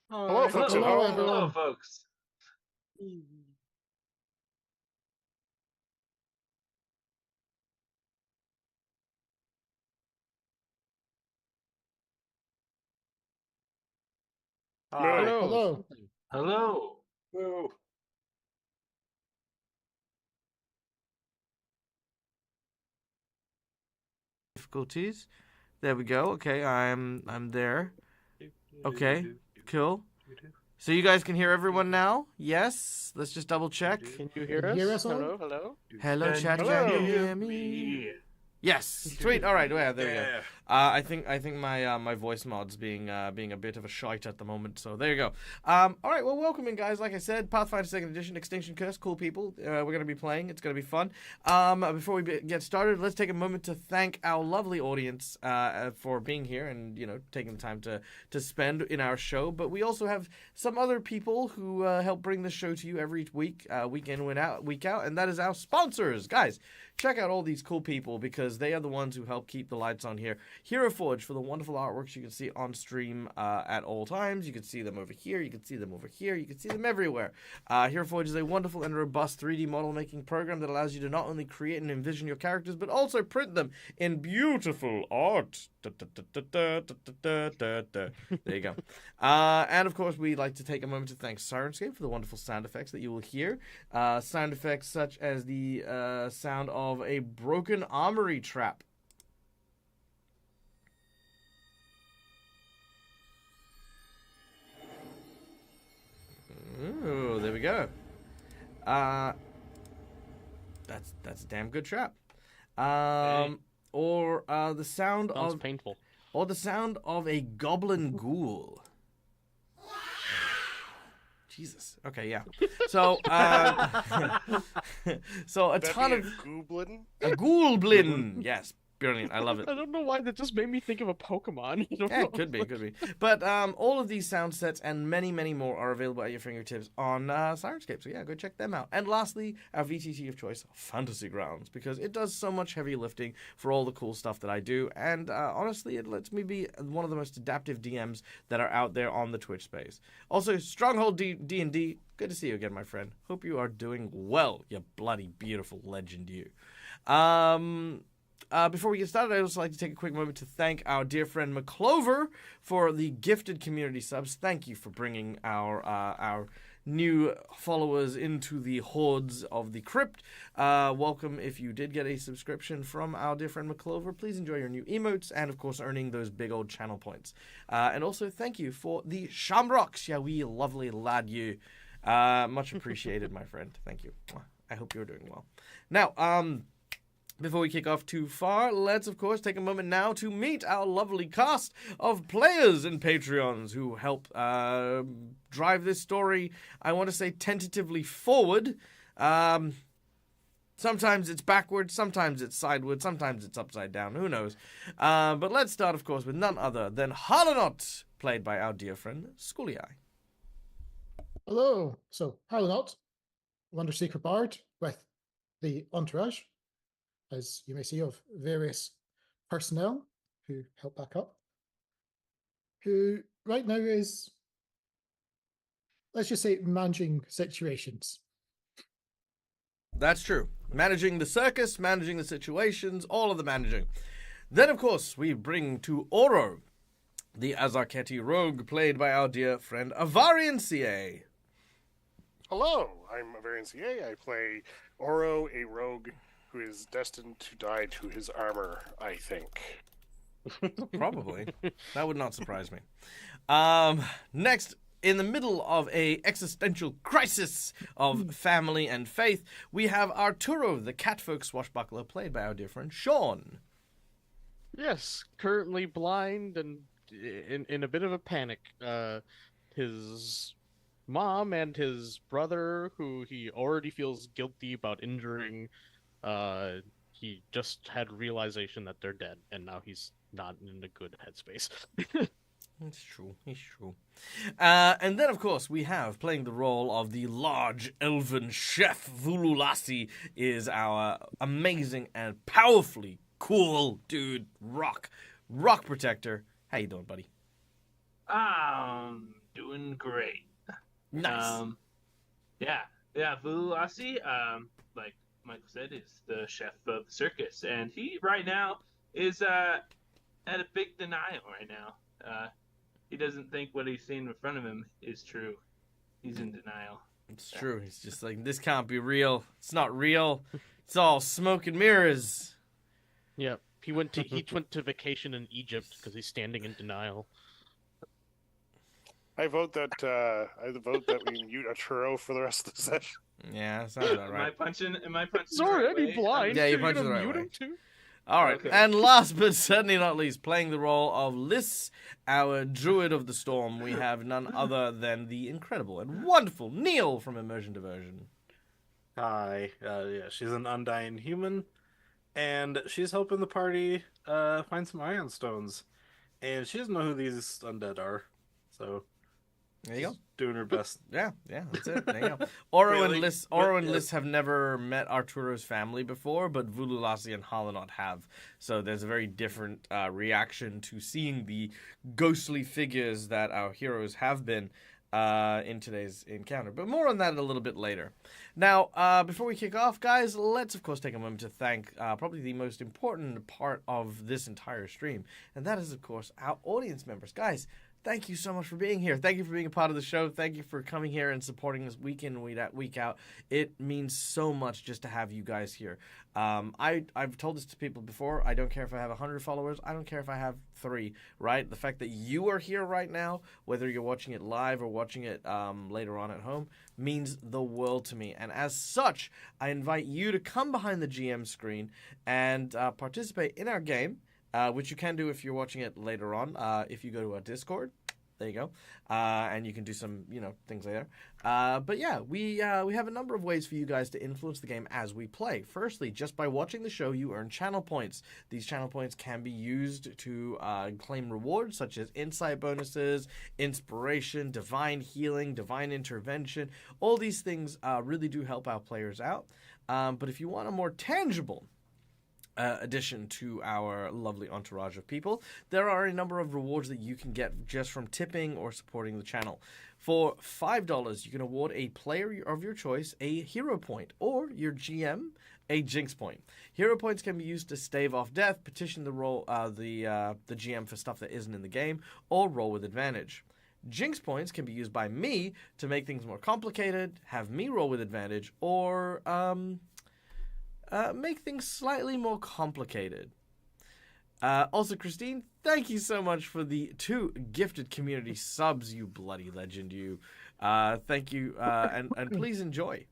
Hello, folks at Hello, home. everyone. Hello, folks. Hi. Hello. Hello. Woo. Difficulties. There we go. Okay, I'm there. Okay, cool. So you guys can hear everyone now? Yes. Let's just double check. Can you hear Can us? you hear us all? Hello, hello. Hello, chat. Hello. Can you hear me? Yes. Sweet. All right. Yeah, there we go. I think my voice mod's being a bit of a shite at the moment. So there you go. All right. Well, welcome in, guys. Like I said, Pathfinder Second Edition, Extinction Curse. Cool people. We're gonna be playing. It's gonna be fun. Before we get started, let's take a moment to thank our lovely audience for being here and taking the time to spend in our show. But we also have some other people who help bring the show to you every week, week in, week out, and that is our sponsors, guys. Check out all these cool people because they are the ones who help keep the lights on here. Hero Forge for the wonderful artworks you can see on stream at all times. You can see them over here. You can see them over here. You can see them everywhere. Hero Forge is a wonderful and robust 3D model making program that allows you to not only create and envision your characters, but also print them in beautiful art. There you go. And of course, we'd like to take a moment to thank Sirenscape for the wonderful sound effects that you will hear. Sound effects such as the sound of a broken armory trap. Ooh, there we go. That's a damn good trap. Or the sound Sounds of painful. or the sound of a goblin ghoul. Jesus. Okay, yeah. So, so a ton of Gooblin? a ghoulblin. Yes, brilliant. I love it. I don't know why that just made me think of a Pokemon. I don't Yeah, know. it could be. But all of these sound sets and many, many more are available at your fingertips on Sirenscape. So yeah, go check them out. And lastly, our VTT of choice, Fantasy Grounds, because it does so much heavy lifting for all the cool stuff that I do. And honestly, it lets me be one of the most adaptive DMs that are out there on the Twitch space. Also, Stronghold D&D. Good to see you again, my friend. Hope you are doing well, you bloody beautiful legend, you. Before we get started, I'd also like to take a quick moment to thank our dear friend McClover for the gifted community subs. Thank you for bringing our new followers into the hordes of the crypt. Welcome if you did get a subscription from our dear friend McClover. Please enjoy your new emotes and, of course, earning those big old channel points. And also thank you for the shamrocks, yeah, we lovely lad you. Much appreciated, my friend. Thank you. I hope you're doing well. Now, before we kick off too far, let's of course take a moment now to meet our lovely cast of players and Patreons who help drive this story, I want to say, tentatively forward. Sometimes it's backwards, sometimes it's sideways, sometimes it's upside down, who knows. But let's start, of course, with none other than Harlanot, played by our dear friend Schoolie. Hello. So, Harlanot, Wonder Secret Bard with the entourage, as you may see, of various personnel who help back up, who right now is, let's just say, managing situations. That's true. Managing the circus, managing the situations, all of the managing. Then, of course, we bring to Oro, the Azarketi rogue, played by our dear friend Avarian CA. Hello, I'm Avarian CA. I play Oro, a rogue who is destined to die to his armor, I think. Probably. That would not surprise me. Next, in the middle of a existential crisis of family and faith, we have Arturo, the catfolk swashbuckler, played by our dear friend Sean. Yes, currently blind and in a bit of a panic. His mom and his brother, who he already feels guilty about injuring, he just had realization that they're dead, and now he's not in a good headspace. It's true. And then, of course, we have, playing the role of the large elven chef, Vululasi, is our amazing and powerfully cool dude, Rock Protector. How you doing, buddy? doing great. Nice. Yeah, Vulasi, like Michael said, is the chef of the circus, and he right now is at a big denial right now. He doesn't think what he's seeing in front of him is true. He's in denial. It's true. He's just like, this can't be real. It's not real. It's all smoke and mirrors. Yep. He went to vacation in Egypt because he's standing in denial. I vote that we mute Arturo for the rest of the session. Yeah, that sounds about Am I right. punching? He's already blind. Yeah, you You're punched gonna the right mute way. him too? All right, Okay. and last but certainly not least, playing the role of Liss, our druid of the storm, we have none other than the incredible and wonderful Neil from Immersion Diversion. Hi. Yeah, she's an undying human, and she's helping the party find some ion stones. And she doesn't know who these undead are, so There you go. she's doing her best. Yeah, that's it. There you go. Oro and Really? Liss, have never met Arturo's family before, but Vululasi and Halanot have. So there's a very different reaction to seeing the ghostly figures that our heroes have been in today's encounter. But more on that a little bit later. Now, before we kick off, guys, let's of course take a moment to thank probably the most important part of this entire stream, and that is of course our audience members. Guys, thank you so much for being here. Thank you for being a part of the show. Thank you for coming here and supporting us week in, week out. It means so much just to have you guys here. I've told this to people before. I don't care if I have 100 followers. I don't care if I have 3, right? The fact that you are here right now, whether you're watching it live or watching it later on at home, means the world to me. And as such, I invite you to come behind the GM screen and participate in our game. Which you can do if you're watching it later on. If you go to our Discord, there you go, and you can do some, things later. But yeah, we have a number of ways for you guys to influence the game as we play. Firstly, just by watching the show, you earn channel points. These channel points can be used to claim rewards such as insight bonuses, inspiration, divine healing, divine intervention. All these things really do help our players out. But if you want a more tangible addition to our lovely entourage of people, there are a number of rewards that you can get just from tipping or supporting the channel. For $5, you can award a player of your choice a hero point, or your GM a jinx point. Hero points can be used to stave off death, petition the GM for stuff that isn't in the game, or roll with advantage. Jinx points can be used by me to make things more complicated, have me roll with advantage, or make things slightly more complicated. Also, Christine, thank you so much for the 2 gifted community subs, you bloody legend, you. Thank you, and please enjoy.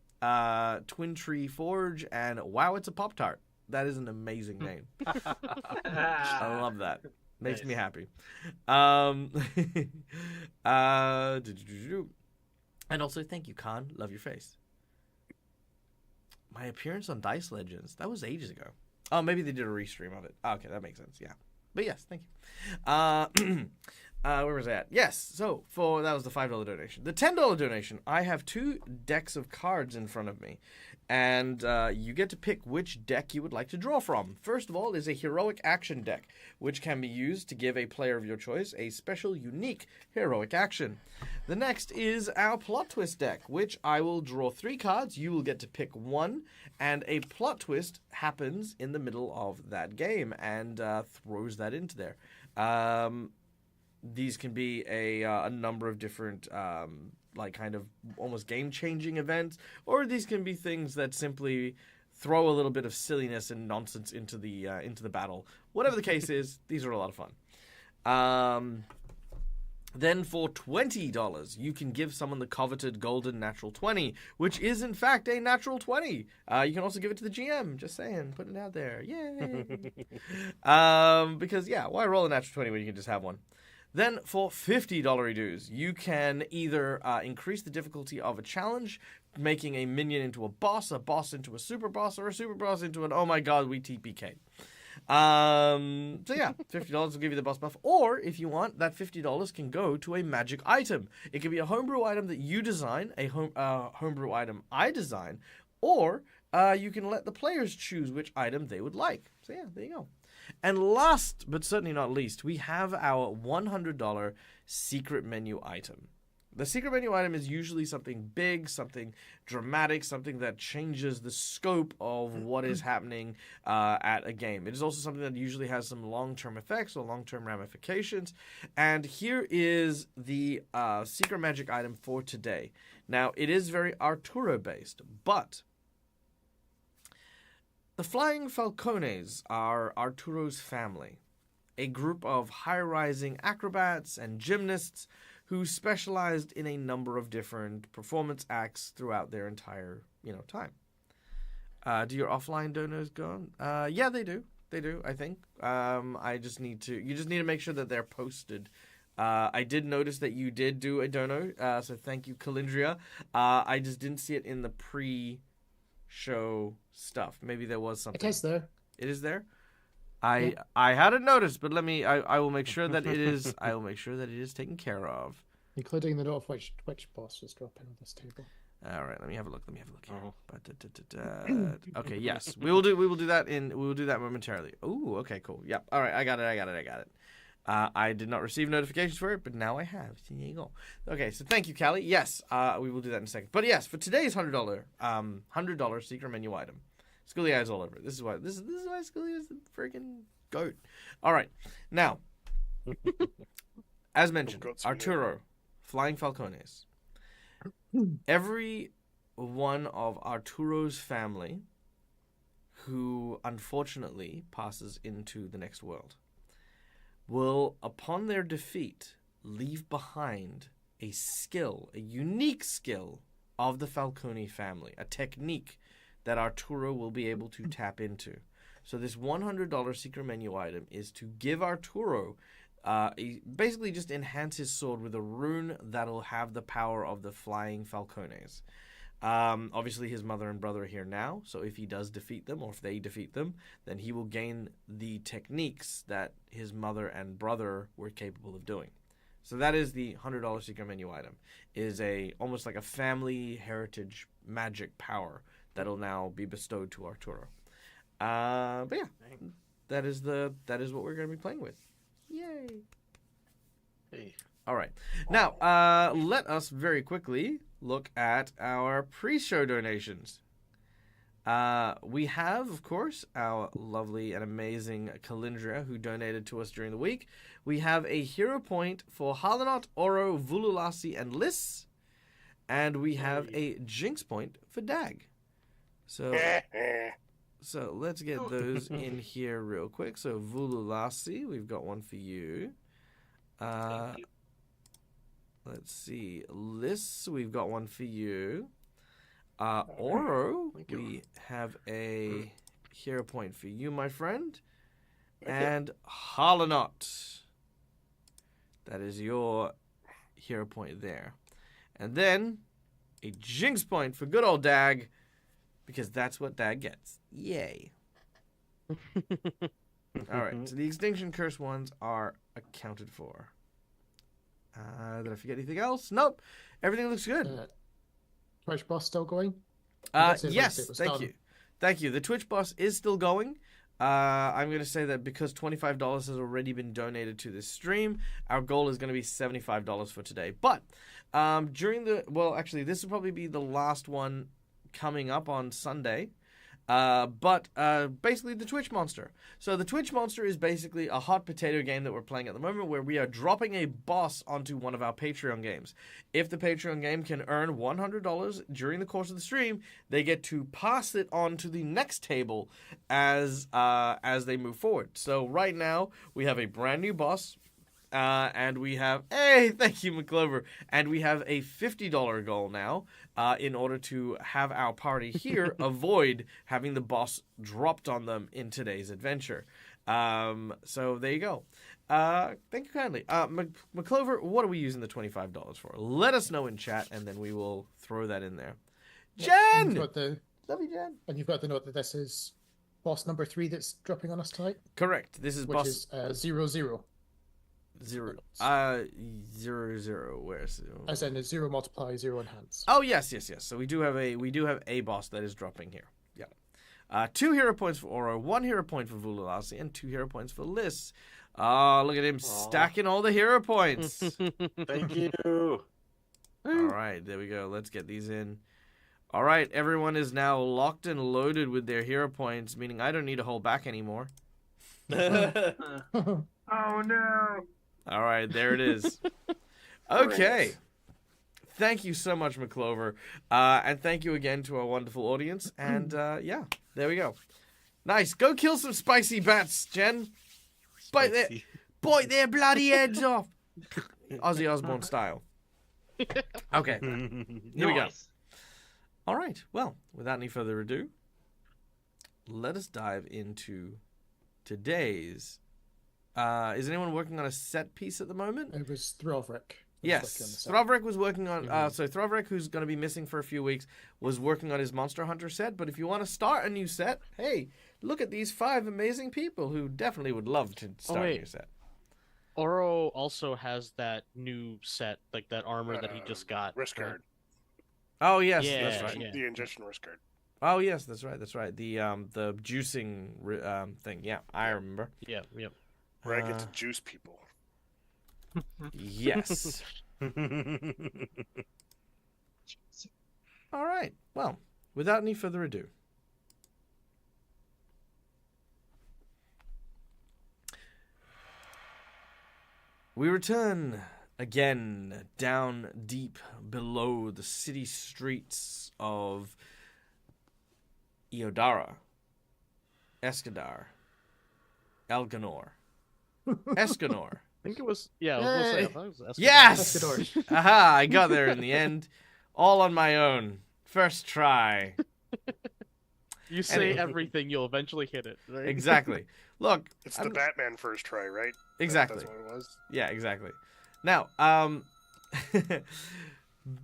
Twin Tree Forge and Wow, It's a Pop-Tart. That is an amazing name. I love that. Makes me happy. And also, thank you, Khan. Love your face. My appearance on Dice Legends, that was ages ago. Oh, maybe they did a restream of it. Oh, okay, that makes sense, yeah. But yes, thank you. Where was I at? Yes, so that was the $5 donation. The $10 donation, I have 2 decks of cards in front of me. And you get to pick which deck you would like to draw from. First of all is a heroic action deck, which can be used to give a player of your choice a special, unique heroic action. The next is our plot twist deck, which I will draw 3 cards. You will get to pick 1, and a plot twist happens in the middle of that game and throws that into there. These can be a number of different kind of almost game-changing events, or these can be things that simply throw a little bit of silliness and nonsense into the battle. Whatever the case is, these are a lot of fun. Then for $20, you can give someone the coveted golden natural 20, which is in fact a natural 20. You can also give it to the GM. Just saying, putting it out there. Yay! Because yeah, why roll a natural 20 when you can just have one? Then for $50 dues, you can either increase the difficulty of a challenge, making a minion into a boss into a super boss, or a super boss into an oh my god, we TPK. So yeah, $50 will give you the boss buff. Or if you want, that $50 can go to a magic item. It can be a homebrew item that you design, a homebrew item I design, or you can let the players choose which item they would like. So yeah, there you go. And last, but certainly not least, we have our $100 secret menu item. The secret menu item is usually something big, something dramatic, something that changes the scope of what is happening at a game. It is also something that usually has some long-term effects or long-term ramifications. And here is the secret magic item for today. Now, it is very Arturo-based, but the Flying Falcones are Arturo's family, a group of high-rising acrobats and gymnasts who specialized in a number of different performance acts throughout their entire, time. Do your offline donors go on? Yeah, they do. They do, I think. You just need to make sure that they're posted. I did notice that you did do a dono, so thank you, Calindria. I just didn't see it in the pre-show stuff. Maybe there was something. It is there. It is there? I hadn't noticed, but I will make sure that it is. I will make sure that it is taken care of, including the note of which boss was dropping on this table. All right, let me have a look. Here. Oh. Okay, yes, we will do that momentarily. Oh, okay, cool. Yep. All right, I got it. I did not receive notifications for it, but now I have. So there you go. Okay, so thank you, Callie. Yes, we will do that in a second. But yes, for today's $100 secret menu item. Schoolie eyes all over it. This is why Schoolie is the freaking goat. All right. Now, as mentioned, Arturo, Flying Falcones. Every one of Arturo's family who unfortunately passes into the next world will, upon their defeat, leave behind a unique skill of the Falcone family, a technique that Arturo will be able to tap into. So this $100 secret menu item is to give Arturo, basically just enhance his sword with a rune that'll have the power of the Flying Falcones. Obviously his mother and brother are here now, so if he does defeat them, or if they defeat them, then he will gain the techniques that his mother and brother were capable of doing. So that is the $100 secret menu item. Is almost like a family heritage magic power that'll now be bestowed to Arturo. But yeah, that is what we're going to be playing with. Yay! Hey. All right. Now, let us very quickly look at our pre-show donations. We have, of course, our lovely and amazing Calindria, who donated to us during the week. We have a hero point for Halanot, Oro, Vululasi, and Liss. And we have a jinx point for Dag. So let's get those in here real quick. So Vululasi, we've got one for you. Let's see. Liss, we've got one for you. Oro, we have a hero point for you, my friend. And Halanot, that is your hero point there. And then a jinx point for good old Dag, because that's what Dag gets. Yay. All right, so the Extinction Curse ones are accounted for. Did I forget anything else? Nope. Everything looks good. Twitch boss still going? Yes, thank you. The Twitch boss is still going. I'm going to say that because $25 has already been donated to this stream, our goal is going to be $75 for today. But this will probably be the last one coming up on Sunday. Basically the Twitch Monster. So the Twitch Monster is basically a hot potato game that we're playing at the moment, where we are dropping a boss onto one of our Patreon games. If the Patreon game can earn $100 during the course of the stream, they get to pass it on to the next table as they move forward. So right now we have a brand new boss. And we have, thank you, McClover. And we have a $50 goal now in order to have our party here avoid having the boss dropped on them in today's adventure. So there you go. Thank you kindly. McClover, what are we using the $25 for? Let us know in chat, and then we will throw that in there. Jen! Love you, Jen. And you've got the note that this is boss number 3 that's dropping on us tonight? Correct. This is which is 0-0. 0 0. Where's as in a 0 multiply 0 enhance. Oh yes. So we do have a boss that is dropping here. Yeah. 2 hero points for Oro, 1 hero point for Vululasi, and 2 hero points for Liss. Oh, look at him stacking all the hero points. Thank you. All right, there we go. Let's get these in. All right, everyone is now locked and loaded with their hero points, meaning I don't need to hold back anymore. Oh no! All right, there it is. Okay. Thank you so much, McClover. And thank you again to our wonderful audience. And yeah, there we go. Nice. Go kill some spicy bats, Jen. Bite their bloody heads off. Ozzy Osbourne style. Okay. Here we go. All right. Well, without any further ado, let us dive into today's. Is anyone working on a set piece at the moment? It was Throvrick. Yes, Throvrick was working on. So Throvrick, who's going to be missing for a few weeks, was working on his Monster Hunter set. But if you want to start a new set, hey, look at these 5 amazing people who definitely would love to start a new set. Oro also has that new set, like that armor that he just got. Wrist guard. Oh yes, Yeah, that's right. yeah. The ingestion wrist guard. Oh yes, that's right. That's right. The juicing thing. Yeah, I remember. Yeah, yep. Where I get to juice people. Yes. All right. Well, without any further ado. We return again down deep below the city streets of Eodara, Escadar, Elganor, Escanor. I think it was. Yeah, I was gonna say. I thought it was Escadar. Yes! Escador. Aha, I got there in the end. All on my own. First try. You say Anyway. everything, you'll eventually hit it. Right? Exactly. Look. It's the Batman first try, right? Exactly. That's what it was. Yeah, exactly. Now,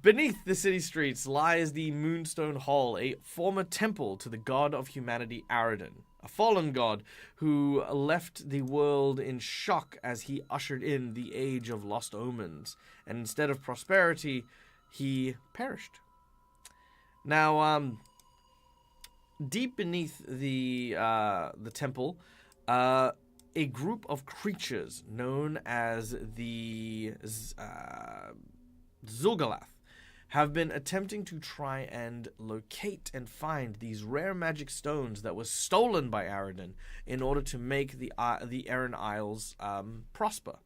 beneath the city streets lies the Moonstone Hall, a former temple to the god of humanity, Aroden, a fallen god who left the world in shock as he ushered in the Age of Lost Omens, and instead of prosperity, he perished. Now, deep beneath the temple, a group of creatures known as the xulgath have been attempting to try and locate and find these rare magic stones that were stolen by Aroden in order to make the Aran Isles prosper.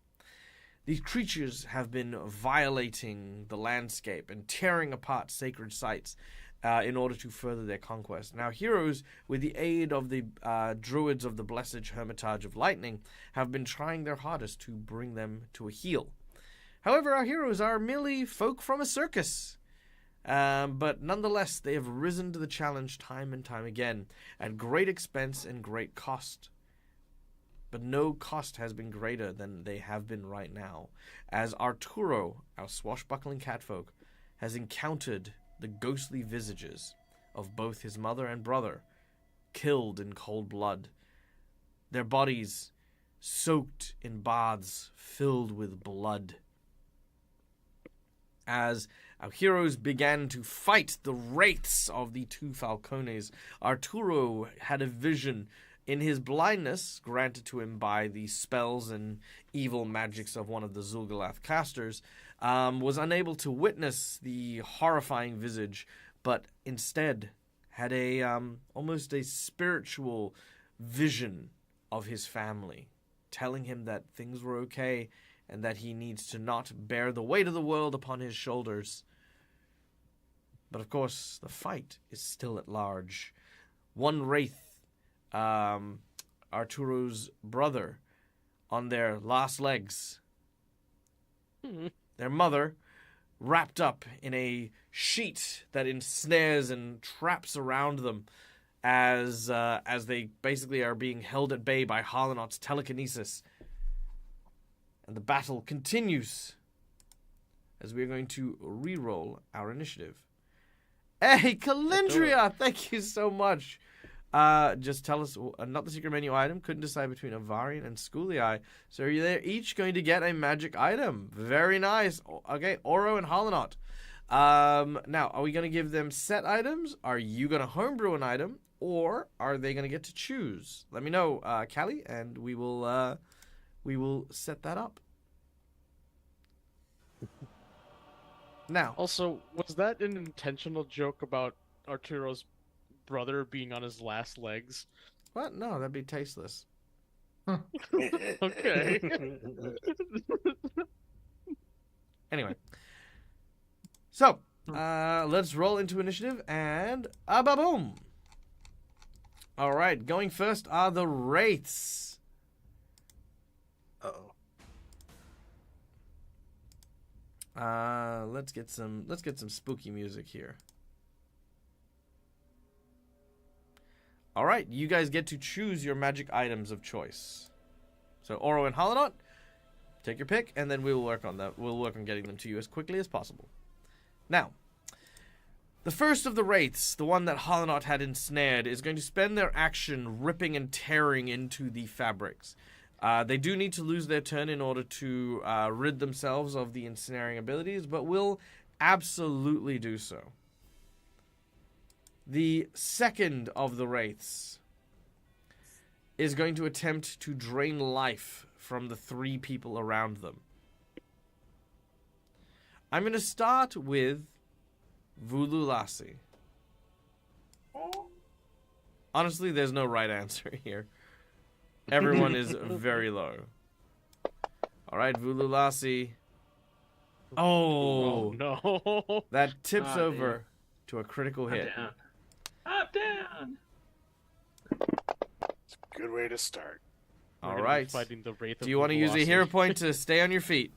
These creatures have been violating the landscape and tearing apart sacred sites in order to further their conquest. Now, heroes, with the aid of the druids of the Blessed Hermitage of Lightning, have been trying their hardest to bring them to a heel. However, our heroes are merely folk from a circus. But nonetheless, they have risen to the challenge time and time again, at great expense and great cost. But no cost has been greater than they have been right now, as Arturo, our swashbuckling catfolk, has encountered the ghostly visages of both his mother and brother, killed in cold blood, their bodies soaked in baths filled with blood. As our heroes began to fight the wraiths of the two Falcones, Arturo had a vision in his blindness, granted to him by the spells and evil magics of one of the xulgath casters, was unable to witness the horrifying visage, but instead had a almost a spiritual vision of his family, telling him that things were okay and that he needs to not bear the weight of the world upon his shoulders. But of course, the fight is still at large. One wraith, Arturo's brother, on their last legs. Their mother, wrapped up in a sheet that ensnares and traps around them as they basically are being held at bay by Harlanot's telekinesis. And the battle continues as we're going to re-roll our initiative. Hey, Calendria! Thank you so much. Just tell us, not the secret menu item. Couldn't decide between Avarian and Schooley. So they're each going to get a magic item. Very nice. Okay, Oro and Harlanot. Now, are we going to give them set items? Are you going to homebrew an item? Or are they going to get to choose? Let me know, Callie, and we will set that up. Now, Also, was that an intentional joke about Arturo's brother being on his last legs? what? No, that'd be tasteless. Okay. Anyway. So, let's roll into initiative and ba-boom. All right, going first are the wraiths. Uh-oh. Let's get some spooky music here. All right, you guys get to choose your magic items of choice. So Oro and Halonot, take your pick, and then we will work on that. We'll work on getting them to you as quickly as possible. Now, the first of the wraiths, the one that Halonot had ensnared, is going to spend their action ripping and tearing into the fabrics. They do need to lose their turn in order to rid themselves of the ensnaring abilities, but will absolutely do so. The second of the wraiths is going to attempt to drain life from the 3 people around them. I'm going to start with Vululasi. Honestly, there's no right answer here. Everyone is very low. All right, Vululasi. Oh, no. that tips Oh, over damn. to a critical I'm hit. down. I'm down. It's a good way to start. We're All gonna be right. Fighting the Wraith Do you want to use a hero point to stay on your feet?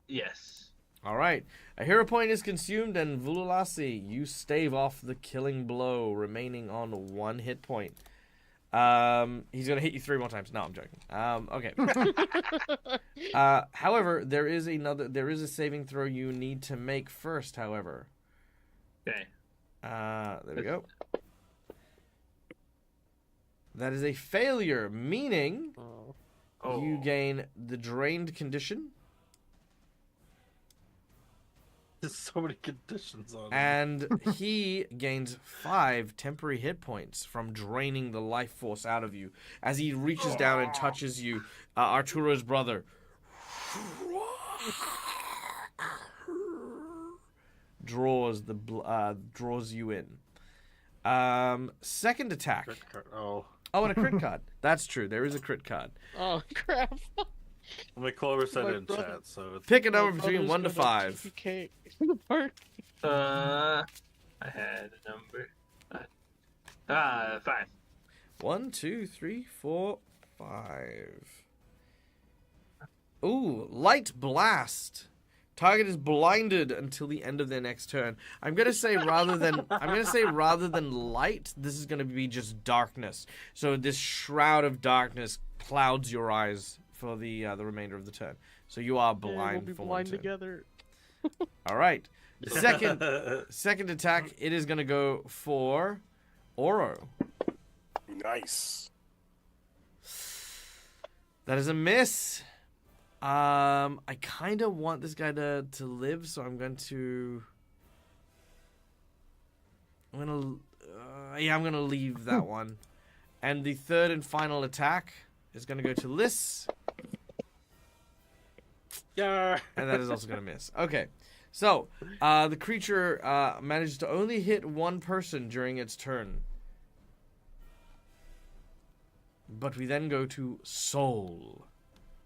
Yes. All right. A hero point is consumed, and Vululasi, you stave off the killing blow, remaining on 1 hit point. He's gonna hit you 3 more times. No, I'm joking. Okay. However, there is a saving throw you need to make first. However, Okay. there we go. That is a failure, meaning Oh. you gain the drained condition. There's so many conditions on it. And he gains 5 temporary hit points from draining the life force out of you. As he reaches down and touches you, Arturo's brother draws you in. Second attack. Oh. Oh, and a crit card. That's true. There is a crit card. Oh crap! Clover said My it in brother- chat, so it's... Pick a number My between brother's 1 to gonna 5. TPK the party. I had a number. 5. 1, 2, 3, 4, 5. Ooh, light blast. Target is blinded until the end of their next turn. I'm gonna say rather than light, this is gonna be just darkness. So this shroud of darkness clouds your eyes for the remainder of the turn. So you are Yeah, blind we'll be for blind 1 turn. together. All right. Second attack. It is gonna go for Oro. Nice. That is a miss. I kind of want this guy to live, so I'm gonna leave that one. And the third and final attack is gonna go to Liss, Yeah. and that is also gonna miss. Okay, so the creature manages to only hit 1 person during its turn. But we then go to Soul.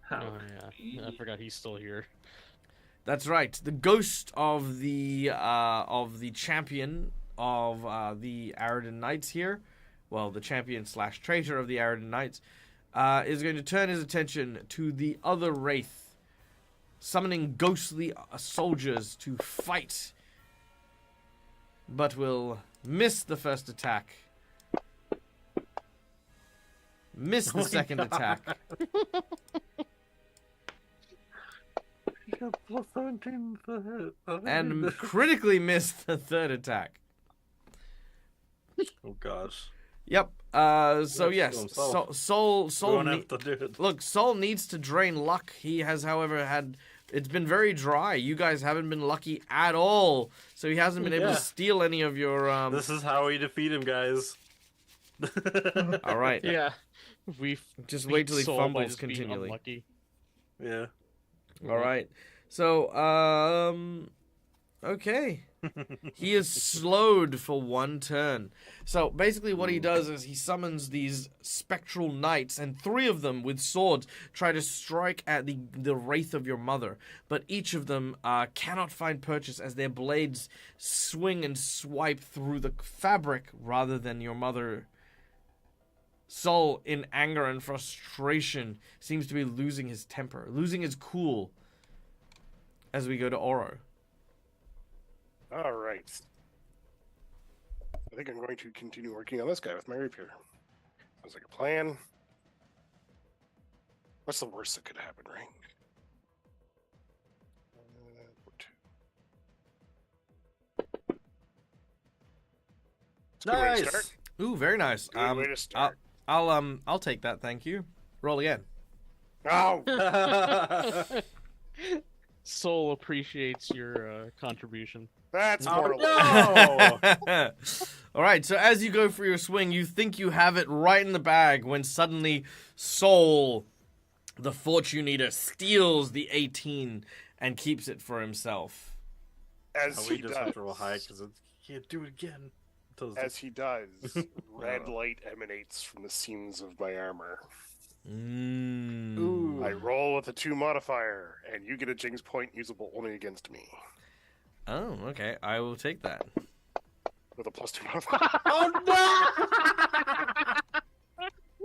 Oh yeah, I forgot he's still here. That's right. The ghost of the champion of the Aroden Knights here, well, the champion / traitor of the Aroden Knights, is going to turn his attention to the other wraith, summoning ghostly soldiers to fight, but will miss the first attack. Miss the second attack. You got plus 17 for hit. And critically missed the third attack. Oh gosh. Yep. So yes, Soul. We won't have to do it. Look, Soul needs to drain luck. He has, however, had. It's been very dry. You guys haven't been lucky at all, so he hasn't been able to steal any of your. This is how we defeat him, guys. All right. Yeah, we Just wait till he Soul by fumbles just being continually. unlucky. Yeah. All right. So, okay. He is slowed for 1 turn. So basically what he does is he summons these spectral knights, and 3 of them with swords try to strike at the wraith of your mother. But each of them cannot find purchase as their blades swing and swipe through the fabric rather than your mother. Sol, in anger and frustration, seems to be losing his temper, losing his cool as we go to Oro. All right. I think I'm going to continue working on this guy with my rapier. Sounds like a plan. What's the worst that could happen, right? It's a good way to start. Ooh, very nice. Good way to start. I'll take that, thank you. Roll again. Oh! Soul appreciates your contribution. That's more no! All right, so as you go for your swing, you think you have it right in the bag when suddenly Soul, the Fortune Eater, steals the 18 and keeps it for himself. As we he just does. have to roll high because he can't do it again. As he does, red light emanates from the seams of my armor. Ooh. I roll with a 2 modifier, and you get a Jinx point usable only against me. Oh, okay. I will take that. With a +2 modifier. Oh no!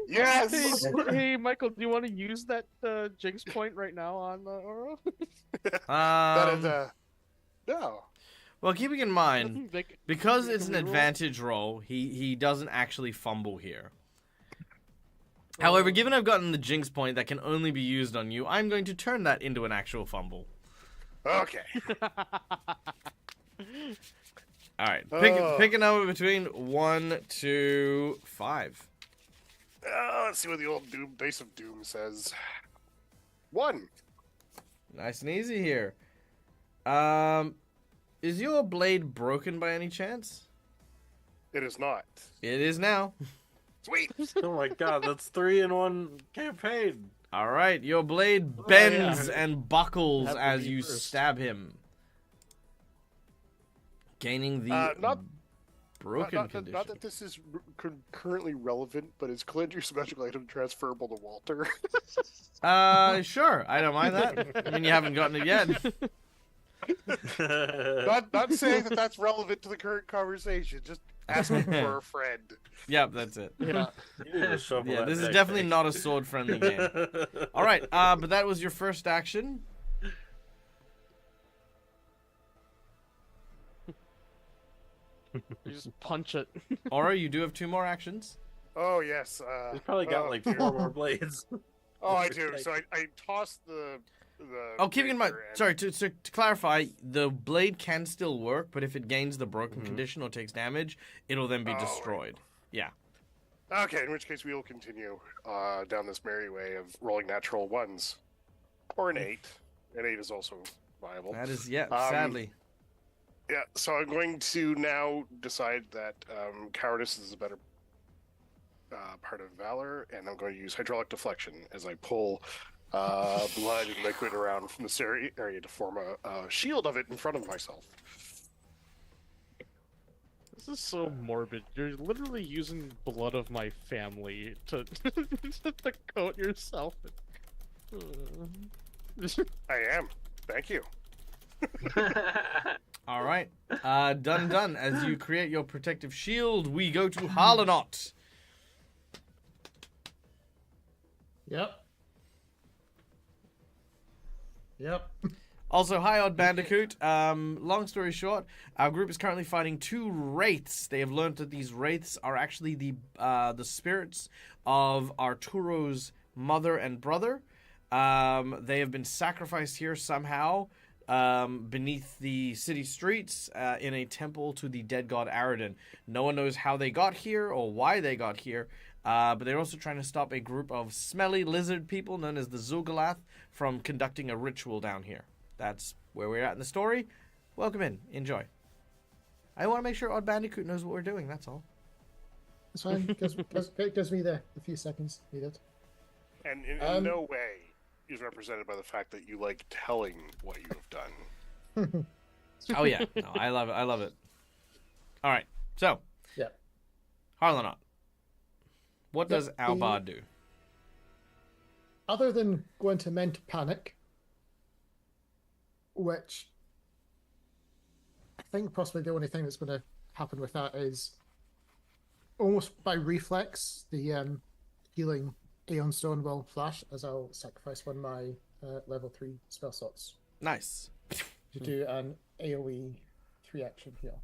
Yes! Hey, Michael, do you want to use that Jinx point right now on Oro? That is no. Well, keeping in mind, Like, because can it's an we roll? advantage roll, he doesn't actually fumble here. However, given I've gotten the Jinx point that can only be used on you, I'm going to turn that into an actual fumble. Okay. All right, pick a number between 1 to 5. Let's see what the old Dice of Doom says. 1. Nice and easy here. Is your blade broken by any chance? It is not. It is now. Sweet. Oh my god, that's 3 in 1 campaign. All right, your blade bends and buckles That would as be you first. stab him, gaining the broken condition. Not that this is currently relevant, but is Calandri's magical item transferable to Walter? Sure, I don't mind that. I mean, you haven't gotten it yet. not saying that that's relevant to the current conversation. Just asking for a friend. Yep, that's it. Yeah. You need to shovel Yeah, that this is deck, definitely Nick. not a sword-friendly game. All right, but that was your first action. You just punch it. Oro, you do have 2 more actions. Oh yes. He's probably got like 4 more blades. Oh, I do. So I tossed the. Oh, keeping in mind, rapier and- sorry, to clarify, the blade can still work, but if it gains the broken condition or takes damage, it'll then be Oh, destroyed. Yeah. Okay, in which case we will continue down this merry way of rolling natural 1s. Or an 8. An 8 is also viable. That is, yeah, Um, sadly. Yeah, so I'm going to now decide that cowardice is a better part of valor, and I'm going to use hydraulic deflection as I pull blood and liquid around from this area to form a shield of it in front of myself. This is so morbid. You're literally using blood of my family to to coat yourself. I am. Thank you. All right. Done. As you create your protective shield, we go to Harlanot. Yep. Also, hi, Odd Bandicoot. Long story short, our group is currently fighting 2 wraiths. They have learned that these wraiths are actually the spirits of Arturo's mother and brother. They have been sacrificed here somehow beneath the city streets in a temple to the dead god Aroden. No one knows how they got here or why they got here, but they're also trying to stop a group of smelly lizard people known as the xulgath from conducting a ritual down here. That's where we're at in the story. Welcome in. Enjoy. I want to make sure Odd Bandicoot knows what we're doing, that's all. It's fine. Gives me the few seconds needed. And in no way is represented by the fact that you like telling what you have done. Oh yeah, no, I love it. I love it. All right, so Yeah. Harlanot, what Yeah, does Albard do? Other than going to mend panic, which I think possibly the only thing that's going to happen with that is almost by reflex, the healing Aeon Stone will flash as I'll sacrifice one of my level 3 spell slots Nice. to do an AoE 3-action heal.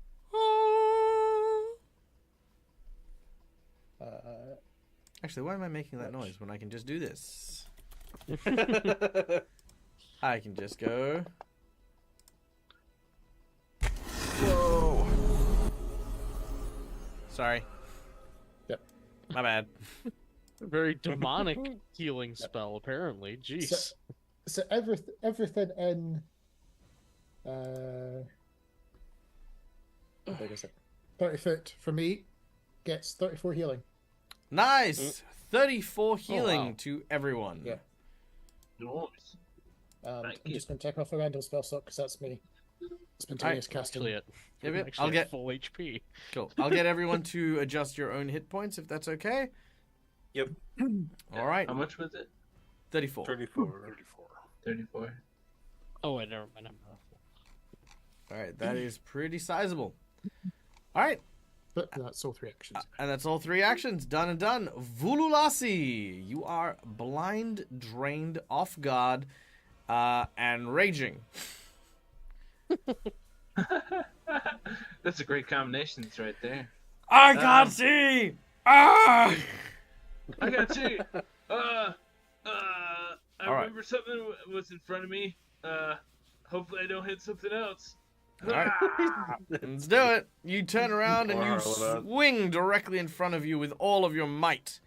Actually, why am I making that noise when I can just do this? I can just go. Whoa. Sorry. Yep. My bad. Very demonic healing spell, apparently. Jeez. So everything in how big is it? 30 foot for me gets 34 healing. Nice. 34 healing wow. to everyone. Yeah. Nice. I'm Thank you. just going to take off a random spell slot because that's me. Spontaneous casting. Actually, Give it- actually I'll get- full HP. Cool. I'll get everyone to adjust your own hit points if that's okay. Yep. All right. How much was it? 34. 34. 34. Oh, wait, never mind. I'm not full. All right. That is pretty sizable. All right. But that's all 3 actions. And that's all 3 actions. Done and done. Vululasi, you are blind, drained, off guard, and raging. That's a great combination right there. I can't see! Ah! I got you. I All right. remember something was in front of me. Hopefully I don't hit something else. All right. Let's do it. You turn around and you Harlanot. swing directly in front of you with all of your might.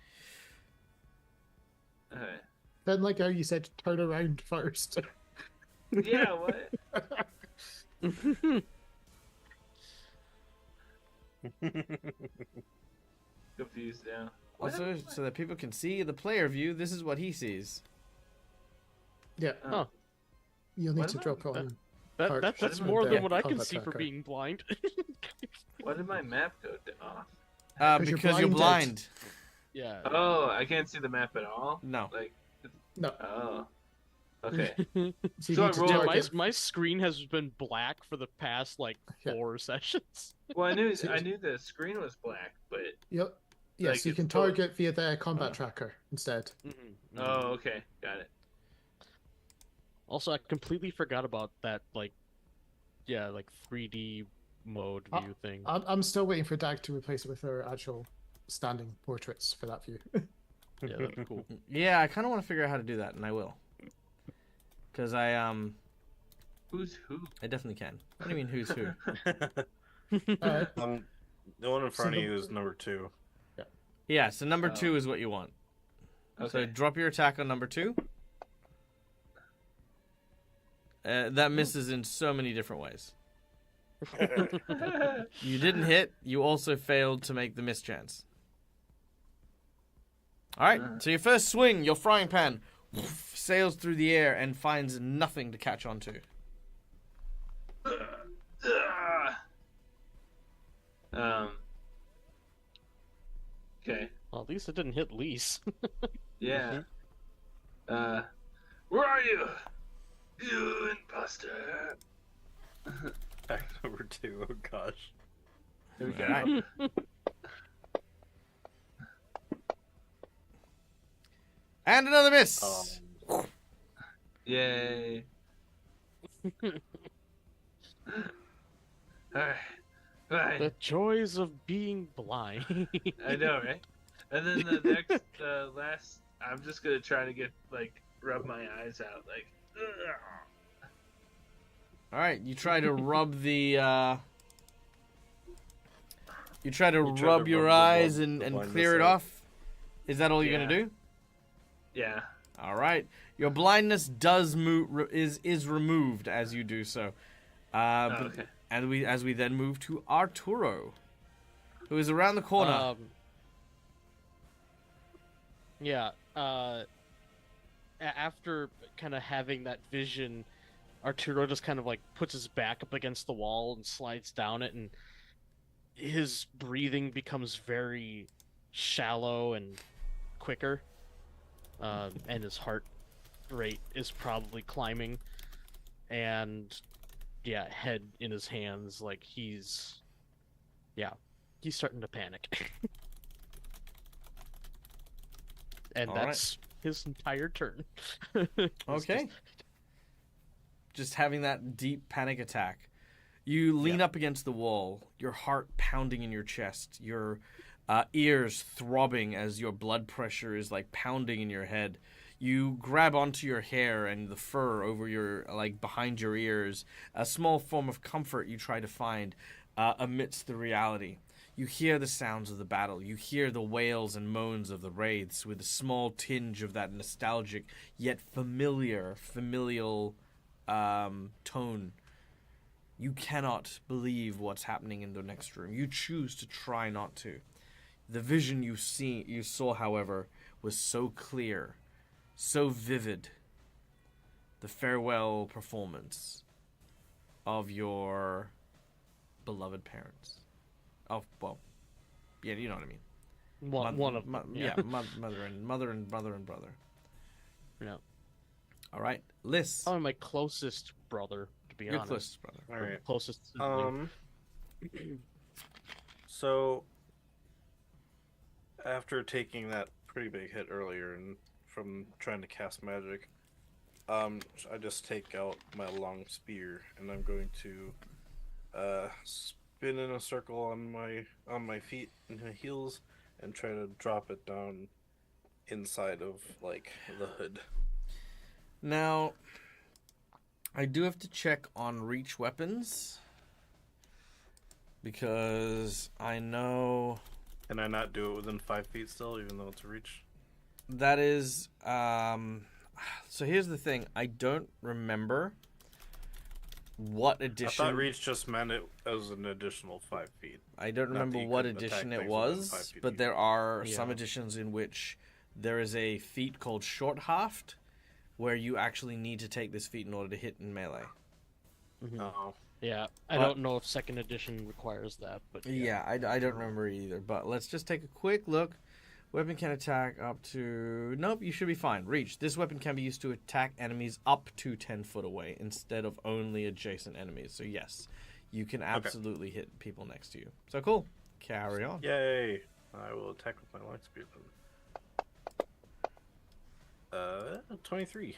Alright. Then, like how you said, turn around first. Yeah, what? Confused now. What Also, am I- so that people can see the player view, this is what he sees. Yeah, Oh. you'll need What to am I- drop it on. That's What am I more than doing? what I can Combat see for tracker. being blind. Why did my map go off? Because you're blind. Yeah. Oh, I can't see the map at all? No. Like, No, oh. Okay. so you So need to I roll- Yeah, target. my screen has been black for the past like Yeah. 4 sessions. Well, I knew the screen was black, but Yep. Yes, Like you it's can full- target via the combat tracker instead. oh, okay, got it. Also, I completely forgot about that, like 3D mode Ah, view thing. I'm still waiting for Dag to replace it with her actual standing portraits for that view. Yeah, that's cool. Yeah, I kind of want to figure out how to do that, and I will. Because I Who's who? definitely can. What do you mean, who's who? uh, The one in front of the- you is number 2. Yeah, so number Oh. 2 is what you want. So Okay. drop your attack on number 2. That misses in so many different ways. You didn't hit. You also failed to make the mischance. All right. So your first swing, your frying pan sails through the air and finds nothing to catch onto. Okay. Well, at least it didn't hit Lise. Yeah. Where are you? You imposter. Back number 2. Oh gosh. Here we go. All right. And another miss. Yay. Alright. Right. The joys of being blind. I know, right? And then the next, last, I'm just gonna try to get, rub my eyes out, ugh. All right. You try to rub the. You try to try rub to your rub the eyes blood- and the blindness clear it out. off. Is that all you're gonna Yeah. do? Yeah. All right. Your blindness does is removed as you do so. But- Okay. And as we then move to Arturo, who is around the corner. Yeah. after kind of having that vision, Arturo just kind of like puts his back up against the wall and slides down it, and his breathing becomes very shallow and quicker, and his heart rate is probably climbing, and yeah, head in his hands, like he's starting to panic. And All that's his entire turn. Okay. Just having that deep panic attack. You lean up against the wall, your heart pounding in your chest, your ears throbbing as your blood pressure is like pounding in your head. You grab onto your hair and the fur over your, like, behind your ears, a small form of comfort you try to find amidst the reality. You hear the sounds of the battle. You hear the wails and moans of the wraiths with a small tinge of that nostalgic yet familial tone. You cannot believe what's happening in the next room. You choose to try not to. The vision you saw, however, was so clear, so vivid. The farewell performance of your beloved parents. Oh, well, yeah, you know what I mean. One of them. Yeah, mother and brother. Yeah. All right, Liz. Probably my closest brother, to be Your honest. closest brother. All right. Closest sibling. So after taking that pretty big hit earlier and from trying to cast magic, I just take out my long spear and I'm going to spin in a circle on my feet and my heels and try to drop it down inside of like the hood. Now, I do have to check on reach weapons because I know. Can I not do it within 5 feet still, even though it's a reach? That is. So here's the thing. I don't remember what edition. I thought reach just meant it as an additional 5 feet. I don't Not remember that you what couldn't edition attack it things within 5 was, feet but of there you. are some Yeah. editions in which there is a feat called Short Haft, where you actually need to take this feat in order to hit in melee. Mhm. Oh. Yeah, I But- don't know if second edition requires that, but Yeah, I don't remember either. But let's just take a quick look. Weapon can attack up to... Nope, you should be fine. Reach. This weapon can be used to attack enemies up to 10 foot away instead of only adjacent enemies. So yes, you can absolutely hit people next to you. So cool. Carry on. Yay! I will attack with my long spear. 23.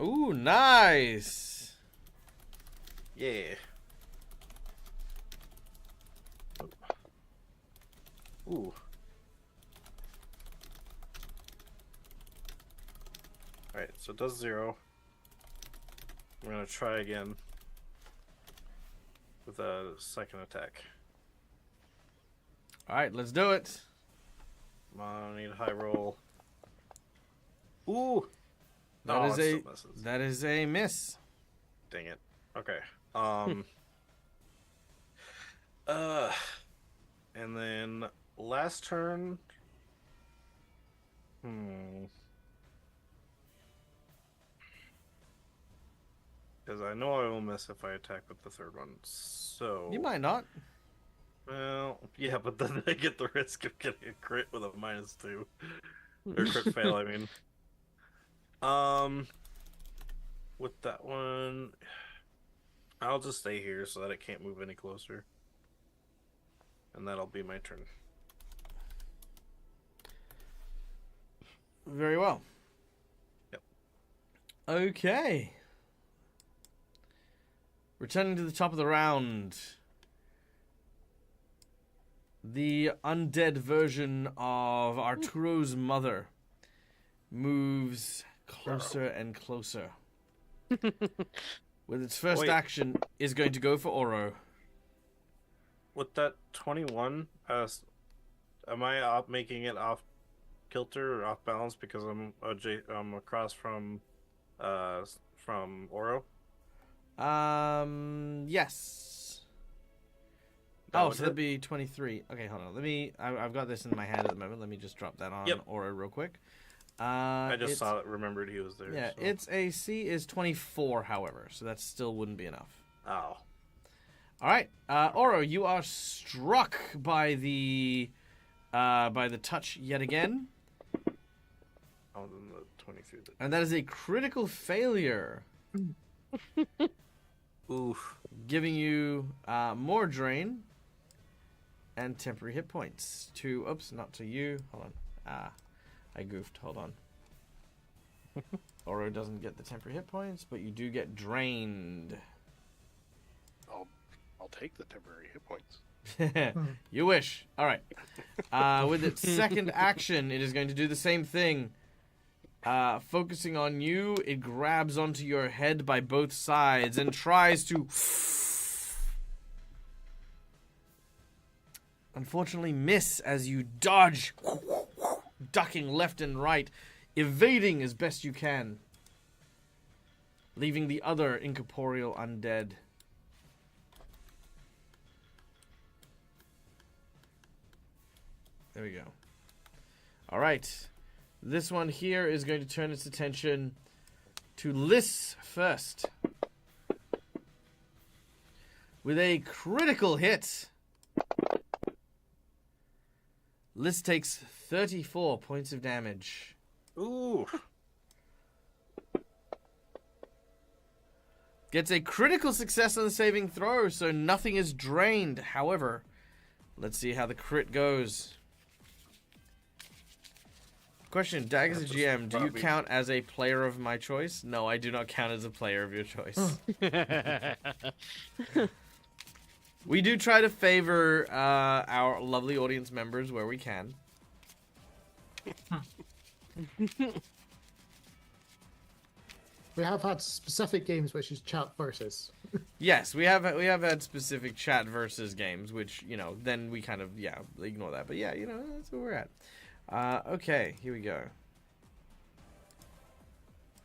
Ooh, nice. Yeah. Ooh. Alright, so it does 0. I'm gonna try again with a second attack. All right, let's do it. Come on, I need a high roll. Ooh! That No, is it still misses. That is a miss. Dang it. Okay. And then last turn. Because I know I will miss if I attack with the third one. So You might not. Well, yeah, but then I get the risk of getting a crit with a -2. Or crit fail, I mean. With that one, I'll just stay here so that it can't move any closer. And that'll be my turn. Very well. Yep. Okay. Returning to the top of the round. The undead version of Arturo's mother moves closer and closer. With its first Wait. action is going to go for Oro. With that 21, am I making it off kilter or off balance because I'm across from Oro? Yes. That Oh, would so that'd hit? be 23. Okay, hold on. I've got this in my hand at the moment. Let me just drop that on Yep. Oro real quick. I just saw it, remembered he was there. Yeah, so. its AC is 24, however, so that still wouldn't be enough. Oh. All right, Oro, you are struck by the touch yet again. Oh, then the 23. And that is a critical failure. Oof. Giving you more drain and temporary hit points. Oops, not to you. Hold on. I goofed. Hold on. Oro doesn't get the temporary hit points, but you do get drained. I'll take the temporary hit points. You wish. All right. With its second action, it is going to do the same thing. Focusing on you, it grabs onto your head by both sides and tries to... Unfortunately miss as you dodge, ducking left and right, evading as best you can, leaving the other incorporeal undead. There we go. All right. This one here is going to turn its attention to Liss first. With a critical hit. Liss takes 34 points of damage. Ooh. Gets a critical success on the saving throw, so nothing is drained. However, let's see how the crit goes. Question, Dag as a GM, do you count as a player of my choice? No, I do not count as a player of your choice. We do try to favor our lovely audience members where we can. We have had specific games which is chat versus. Yes, we have had specific chat versus games, which, you know, then we kind of, ignore that. But yeah, you know, that's where we're at. Okay, here we go.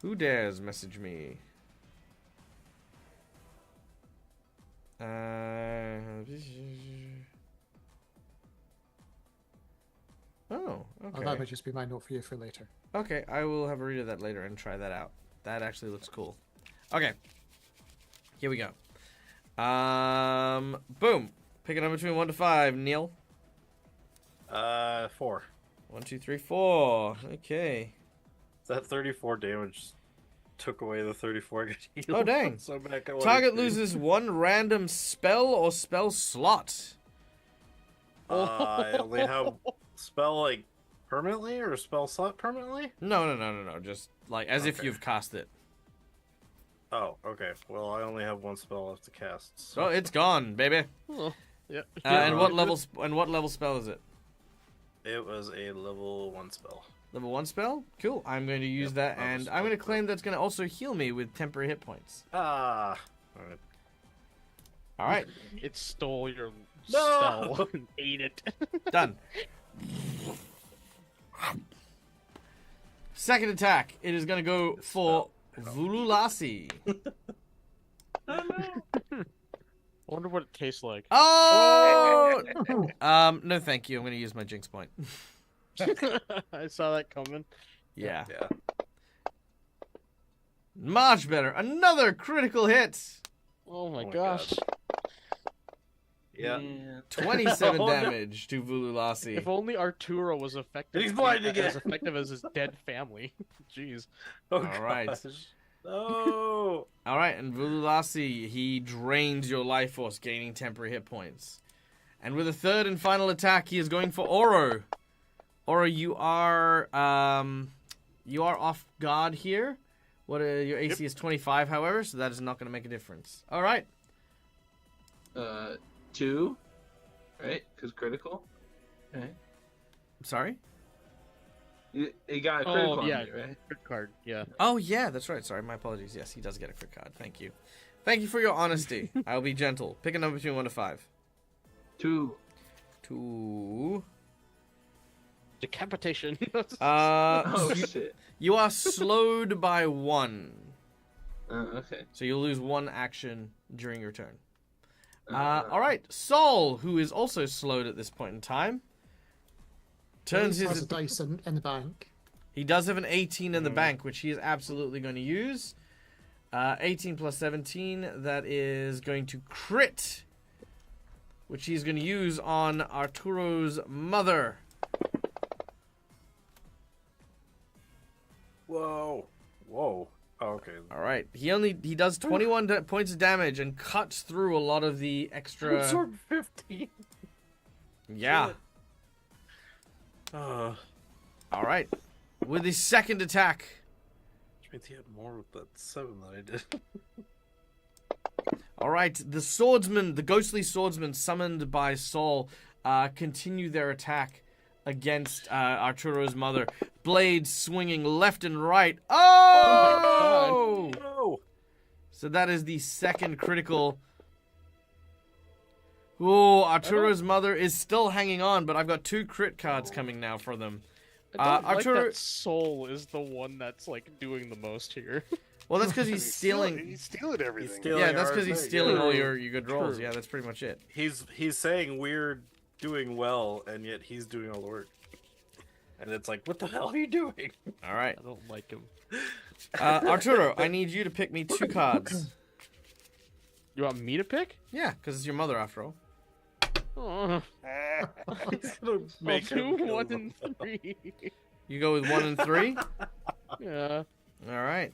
Who dares message me? Oh, okay. That might just be my note for you for later. Okay, I will have a read of that later and try that out. That actually looks cool. Okay. Here we go. Boom. Pick a number between 1 to 5, Neil. 4. 1, 2, 3, 4. Okay. That 34 damage took away the 34 I got healed. Oh, dang. So back at Target 1 loses 1 random spell or spell slot. I only have spell, like, permanently or spell slot permanently? No. Just, like, as if you've cast it. Oh, okay. Well, I only have 1 spell left to cast. So. Oh, it's gone, baby. Oh, yeah. And what level spell is it? It was a level 1 spell. Level 1 spell? Cool. I'm going to use that, and I'm going to claim that's going to also heal me with temporary hit points. Ah. Alright. Alright. It stole your No! spell and ate it. Done. Second attack. It is going to go for Vululasi. I wonder what it tastes like. Oh! No thank you. I'm going to use my Jinx point. I saw that coming. Yeah. Yeah. Much better. Another critical hit. Oh my my gosh. Yeah. 27 Oh, no. damage to Vululasi. If only Arturo was effective. He's blind again. As effective as his dead family. Jeez. Oh, All right. gosh. No. All right, and Vululasi, he drains your life force, gaining temporary hit points. And with a third and final attack, he is going for Oro. Oro, you are off guard here. Your AC is 25, however, so that is not going to make a difference. All right. 2, right? Because critical. Okay. Sorry? You got a critical Oh, on yeah. me, right? Crit card, yeah. Oh, yeah, that's right. Sorry, my apologies. Yes, he does get a crit card. Thank you. Thank you for your honesty. I'll be gentle. Pick a number between 1 to 5. 2. 2. Decapitation. Oh, shit. You are slowed by 1. Okay. So you'll lose 1 action during your turn. All right, Sol, who is also slowed at this point in time, turns He has his a dice in the bank. He does have an 18 in the bank, which he is absolutely going to use. 18 plus 17, that is going to crit, which he's going to use on Arturo's mother. Whoa. Oh, okay. All right. He does 21 points of damage and cuts through a lot of the extra. Absorb 15. Yeah. Uh, All right. With his second attack. which means he had more with that 7 than I did. All right. The ghostly swordsman summoned by Saul, continue their attack against Arturo's mother. Blades swinging left and right. Oh! No! So that is the second critical. Oh, Arturo's mother is still hanging on, but I've got 2 crit cards coming now for them. I don't like Arturo- that Soul is the one that's like doing the most here. Well, that's because he's stealing. He's stealing everything. stealing Yeah, that's our because he's thing, stealing yeah. all your good rolls. True. Yeah, that's pretty much it. He's saying we're doing well, and yet he's doing all the work. And it's like, what the hell are you doing? All right. I don't like him. Arturo, I need you to pick me 2 cards. You want me to pick? Yeah, because it's your mother after all. Oh, He's gonna make I'll him do kill 1 them. and 3. You go with 1 and 3? Yeah. All right.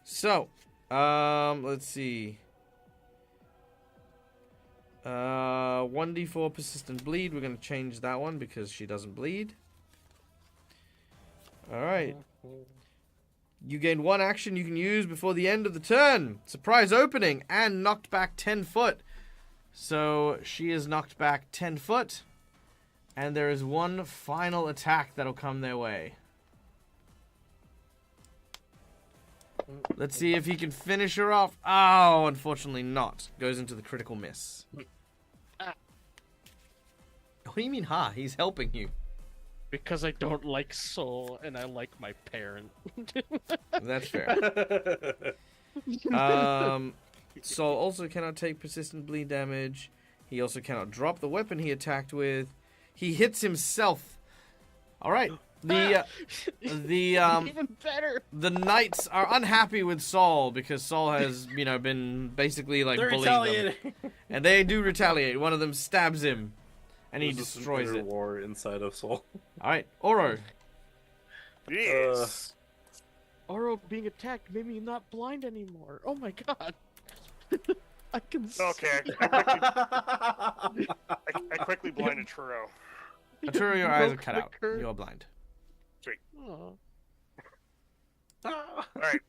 So, let's see. 1d4 persistent bleed. We're going to change that one because she doesn't bleed. All right. You gain 1 action you can use before the end of the turn. Surprise opening and knocked back 10 foot. So she is knocked back 10 foot. And there is 1 final attack that'll come their way. Let's see if he can finish her off. Oh, unfortunately not. Goes into the critical miss. What do you mean, ha? He's helping you. Because I don't like Soul and I like my parent. That's fair. Saul also cannot take persistent bleed damage. He also cannot drop the weapon he attacked with. He hits himself. All right. Even better. The knights are unhappy with Saul because Saul has, been basically like They're bullying them. retaliating. And they do retaliate. One of them stabs him and he There's just an destroys inner it. war inside of Soul. All right. Oro. Yes. Oro being attacked made me not blind anymore. Oh my god. I can Okay. I quickly blinded Truro. Arturo, your eyes are Broke cut the out. curve. You are blind. Aw. All right.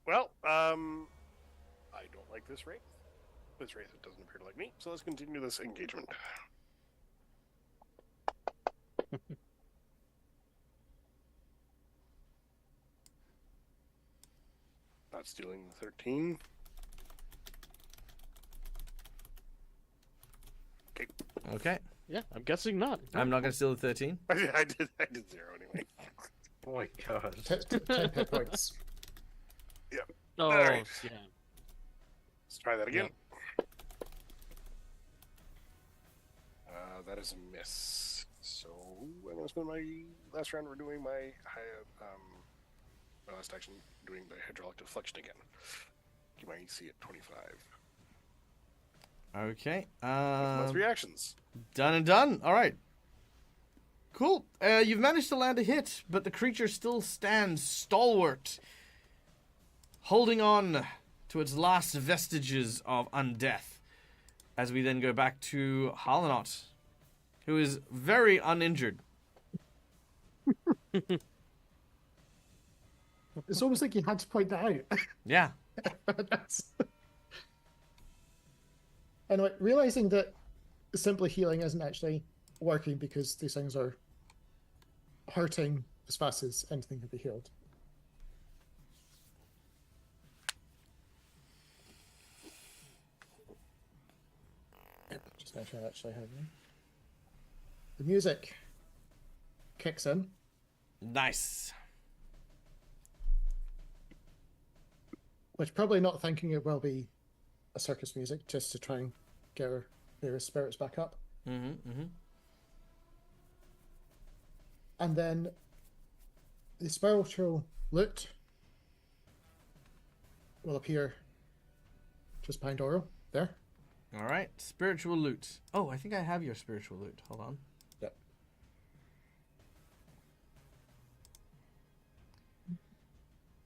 Well, I don't like this wraith. This wraith doesn't appear to like me, so let's continue this engagement. Not stealing the 13. Okay. Yeah, I'm guessing not. I'm not going to steal the 13. I did 0 anyway. Oh my god. 10 hit points. Oh, Alright. yeah. Let's try that again. That is a miss. So I'm going to spend my last round renewing my my last action doing the hydraulic deflection again. Keep my EC at 25. Okay. My 3 actions. Done and done. All right. Cool. You've managed to land a hit, but the creature still stands stalwart, holding on to its last vestiges of undeath. As we then go back to Halanot, who is very uninjured. It's almost like you had to point that out. Yeah. And like, realizing that simply healing isn't actually working because these things are hurting as fast as anything can be healed. Just make sure I actually have them. The music kicks in. Nice. Which probably not thinking it will be a circus music, just to try and get our various spirits back up. Mm-hmm. And then the spiritual loot will appear just behind Oro, there. All right, spiritual loot. Oh, I think I have your spiritual loot. Hold on. Yep.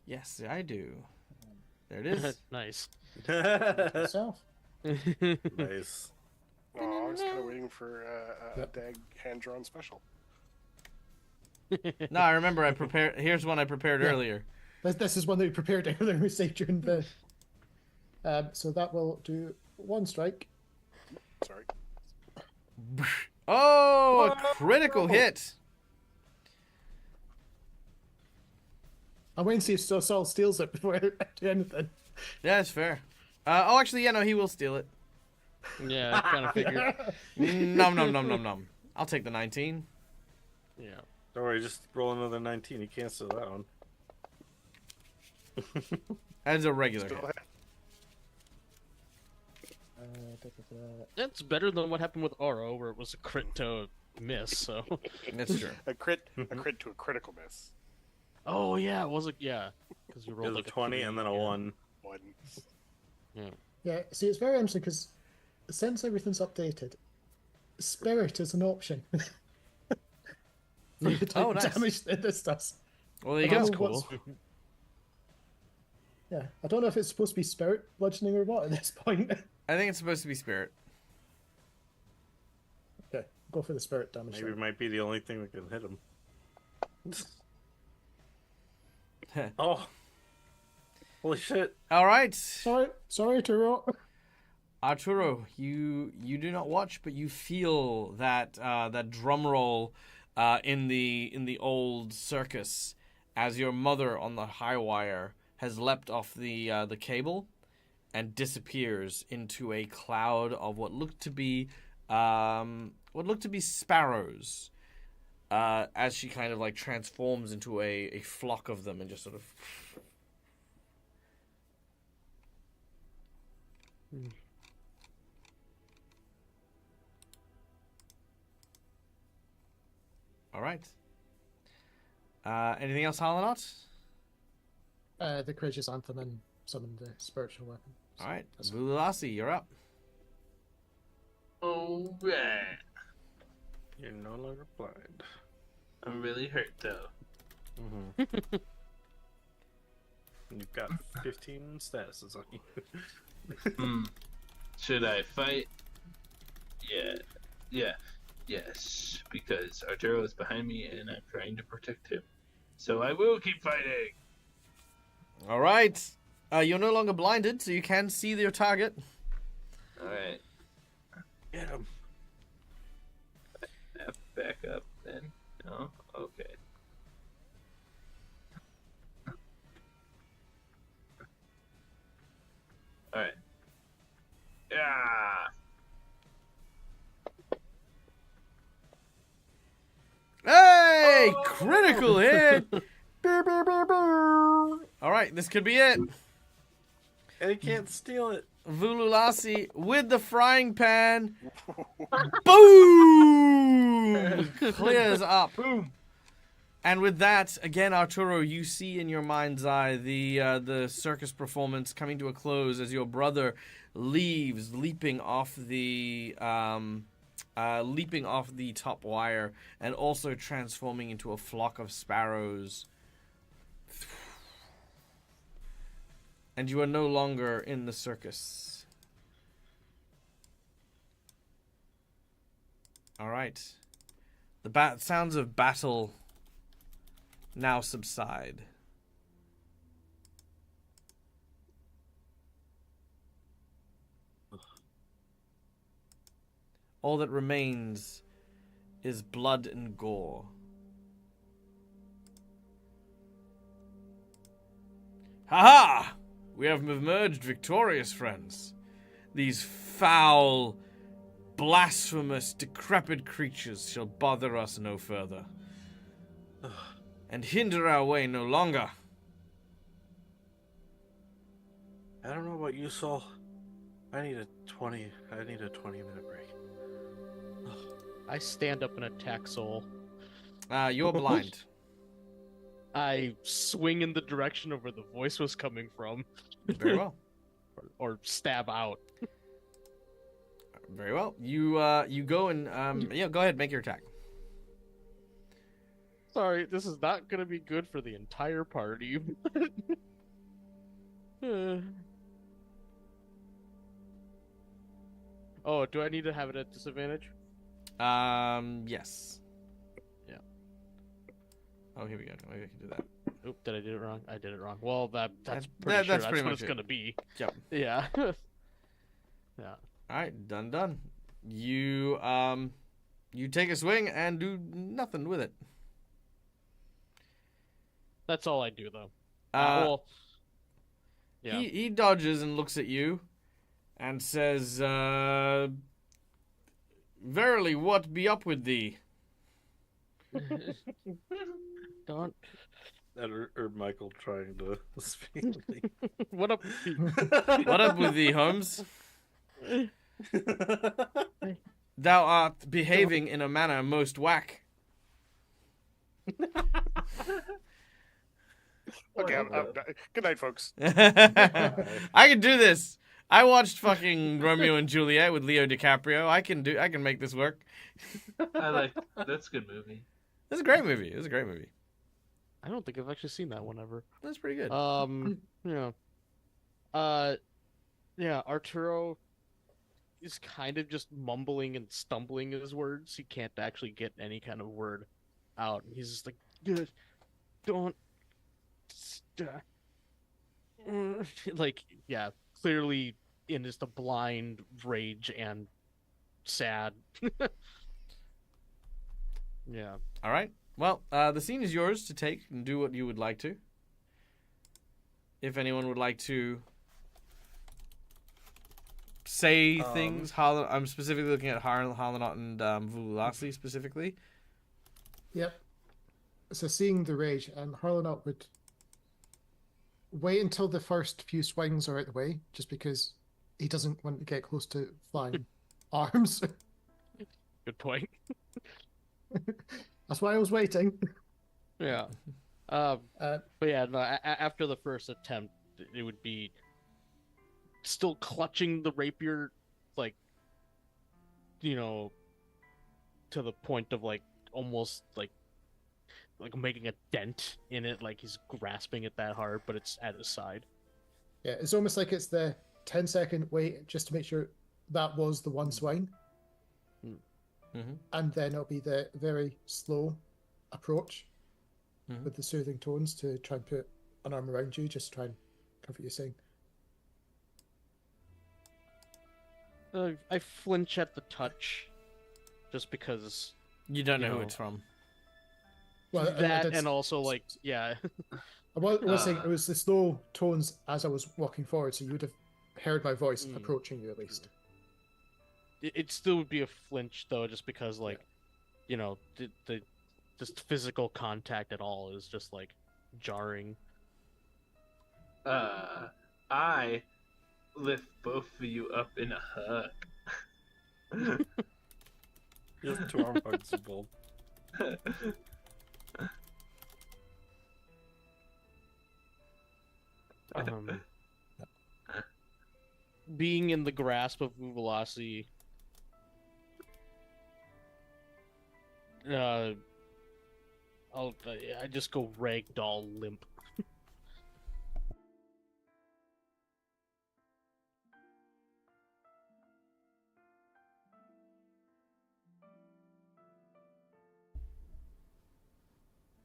Yes, I do. There it is. Nice. Yourself. Nice. Oh, I was kind of waiting for a Yep. dag hand-drawn special. No, I remember I prepared. Here's one I prepared Yeah. earlier. This is one that we prepared earlier. We saved during the. So that will do 1 strike. Sorry. Oh, a critical hit. I'm waiting to see if Saul steals it before I do anything. Yeah, that's fair. Oh, actually, yeah, no, he will steal it. Yeah, I kind of figured. Nom. I'll take the 19. Yeah. Don't worry, just roll another 19. You can't steal that one. As a regular Still hit. That's better than what happened with Oro, where it was a crit to miss. So. That's true. a crit to a critical miss. Oh yeah, it was because you It rolled was like a 20 and then a 1. One. Yeah, see, it's very interesting because since everything's updated, spirit is an option. For the type Oh, of nice. damage that this does. Well, there you I go. don't know what's- Yeah, I don't know if it's supposed to be spirit bludgeoning or what at this point. I think it's supposed to be spirit. Okay, go for the spirit damage. Maybe it then. might be the only thing that can hit him. Oh. Holy shit. All right, Sorry, Turo. Arturo, you do not watch, but you feel that that drum roll in the old circus as your mother on the high wire has leapt off the cable and disappears into a cloud of what looked to be sparrows. As she kind of like transforms into a flock of them and just sort of. All right. Anything else, Harlanot? The courageous anthem and summon the spiritual weapon. All right, Vululasi, you're up. All right. You're no longer blind. I'm really hurt though. Mm-hmm. You've got 15 statuses on you. Should I fight? Yes, because Arturo is behind me and I'm trying to protect him. So I will keep fighting. All right. You're no longer blinded, so you can see your target. Alright, Get him. back up then. No? Okay. Alright. Yeah. Hey! Oh! Critical hit! All right, this could be it. And he can't steal it. Vululasi with the frying pan. Boom! Clears up. Boom. And with that, again, Arturo, you see in your mind's eye the circus performance coming to a close as your brother leaves, leaping off the top wire, and also transforming into a flock of sparrows. And you are no longer in the circus. All right. The sounds of battle now subside. All that remains is blood and gore. Ha-ha! We have emerged victorious, friends. These foul, blasphemous, decrepit creatures shall bother us no further, and hinder our way no longer. I don't know about you, Saul. I need a 20-minute break. I stand up and attack Soul. You're blind. I swing in the direction of where the voice was coming from. Very well. Or stab out. Very well. You go and go ahead, make your attack. Sorry, this is not gonna be good for the entire party. Oh, do I need to have it at disadvantage? Yes. Yeah. Oh, here we go. Maybe I can do that. Oop, did I do it wrong? I did it wrong. Well, that's That's pretty sure that's pretty what much it's gonna be. Yep. Yeah. Yeah. All right, done. You take a swing and do nothing with it. That's all I do, though. Yeah. Yeah. He dodges and looks at you and says, "Verily, what be up with thee?" Don't. That or Michael trying to speak. What up? What up with thee, Holmes? Thou art behaving in a manner most whack. Okay, good night, folks. I can do this. I watched fucking Romeo and Juliet with Leo DiCaprio. I can make this work. That's a good movie. It's a great movie. I don't think I've actually seen that one ever. That's pretty good. Yeah. Yeah, Arturo is kind of just mumbling and stumbling his words. He can't actually get any kind of word out. He's just like, "Good, don't, like, yeah, clearly in just a blind rage and sad." Yeah. All right. Well, the scene is yours to take and do what you would like to. If anyone would like to say things, I'm specifically looking at Harlanot and Vulasi specifically. Yep. So seeing the rage, Harlanot would wait until the first few swings are out the way, just because he doesn't want to get close to flying arms. Good point. That's why I was waiting. Yeah. But yeah, no, after the first attempt, it would be still clutching the rapier, like, to the point of, like, almost, like making a dent in it, like he's grasping it that hard, but it's at his side. Yeah, it's almost like it's the 10-second wait just to make sure that was the one swing. Mm-hmm. And then it'll be the very slow approach with the soothing tones to try and put an arm around you, just to try and comfort you, saying, I flinch at the touch, just because you don't know who it's from. Well, and also, like, yeah. I was saying it was the slow tones as I was walking forward, so you would have heard my voice approaching you at least. It still would be a flinch, though, just because, like, the just physical contact at all is just, like, jarring. I lift both of you up in a hug. Just 2 arm hugs of both. Being in the grasp of Velocity, I just go ragdoll limp.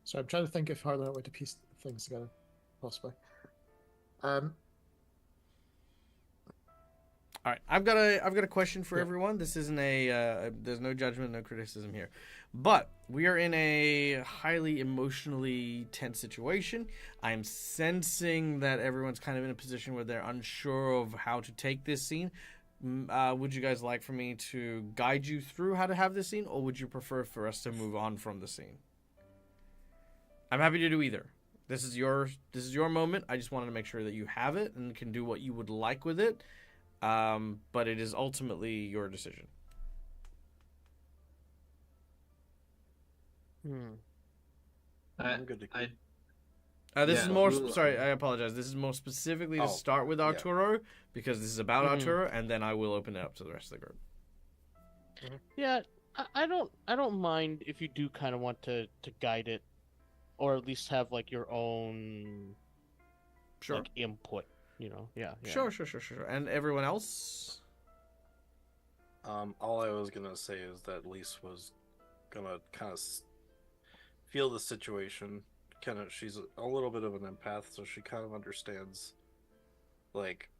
So I'm trying to think if Harlan were to piece things together, possibly. All right, I've got a question for everyone. This isn't there's no judgment, no criticism here, but we are in a highly emotionally tense situation. I'm sensing that everyone's kind of in a position where they're unsure of how to take this scene. Would you guys like for me to guide you through how to have this scene, or would you prefer for us to move on from the scene? I'm happy to do either. This is your moment. I just wanted to make sure that you have it and can do what you would like with it. But it is ultimately your decision. I'm good to This Yeah, is more. we'll- Sorry, I apologize. This is more specifically to Oh, start with yeah. Arturo because this is about Mhm. Arturo, and then I will open it up to the rest of the group. Yeah, I don't mind if you do kind of want to guide it, or at least have like your own Sure. like input. Yeah. Sure. And everyone else? All I was gonna say is that Lise was gonna kind of feel the situation. She's a little bit of an empath, so she kind of understands. Like,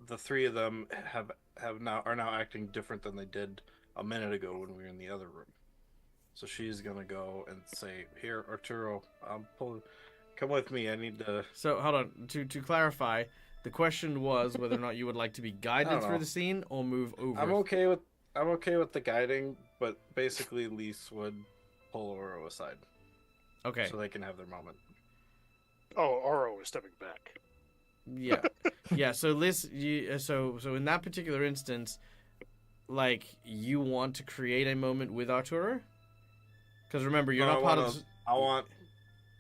the three of them are now acting different than they did a minute ago when we were in the other room. So she's gonna go and say, "Here, Arturo, come with me. I need to." So hold on. To clarify, the question was whether or not you would like to be guided don't through know. the scene or move over. I'm okay with the guiding, but basically Lise would pull Oro aside Okay. so they can have their moment. Oh, Oro is stepping back. Yeah. Yeah. So Liz, so in that particular instance, like you want to create a moment with Arturo, because remember you're No, not part of. I want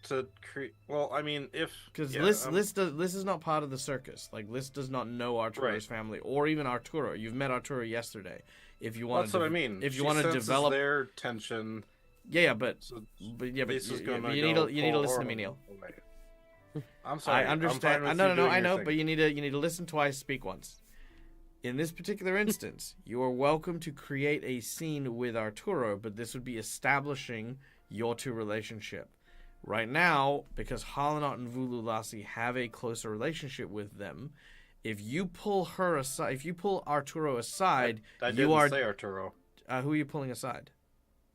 to create. Well, I mean, if Because yeah, Liz is not part of the circus. Like Liz does not know Arturo's Right. family or even Arturo. You've met Arturo yesterday. If you want that's what I mean. If you She want to senses develop, their tension. yeah, but So you Lise is gonna need to pull listen to Oro me, Neil. away. I'm sorry. I understand. I'm fine with No, you doing I your know, thing. but you need to listen twice, speak once. In this particular instance, you are welcome to create a scene with Arturo, but this would be establishing your two relationship. Right now, because Halanot and Vulu Lassi have a closer relationship with them, if you pull her aside, if you pull Arturo aside, I you didn't are. say Arturo. Who are you pulling aside?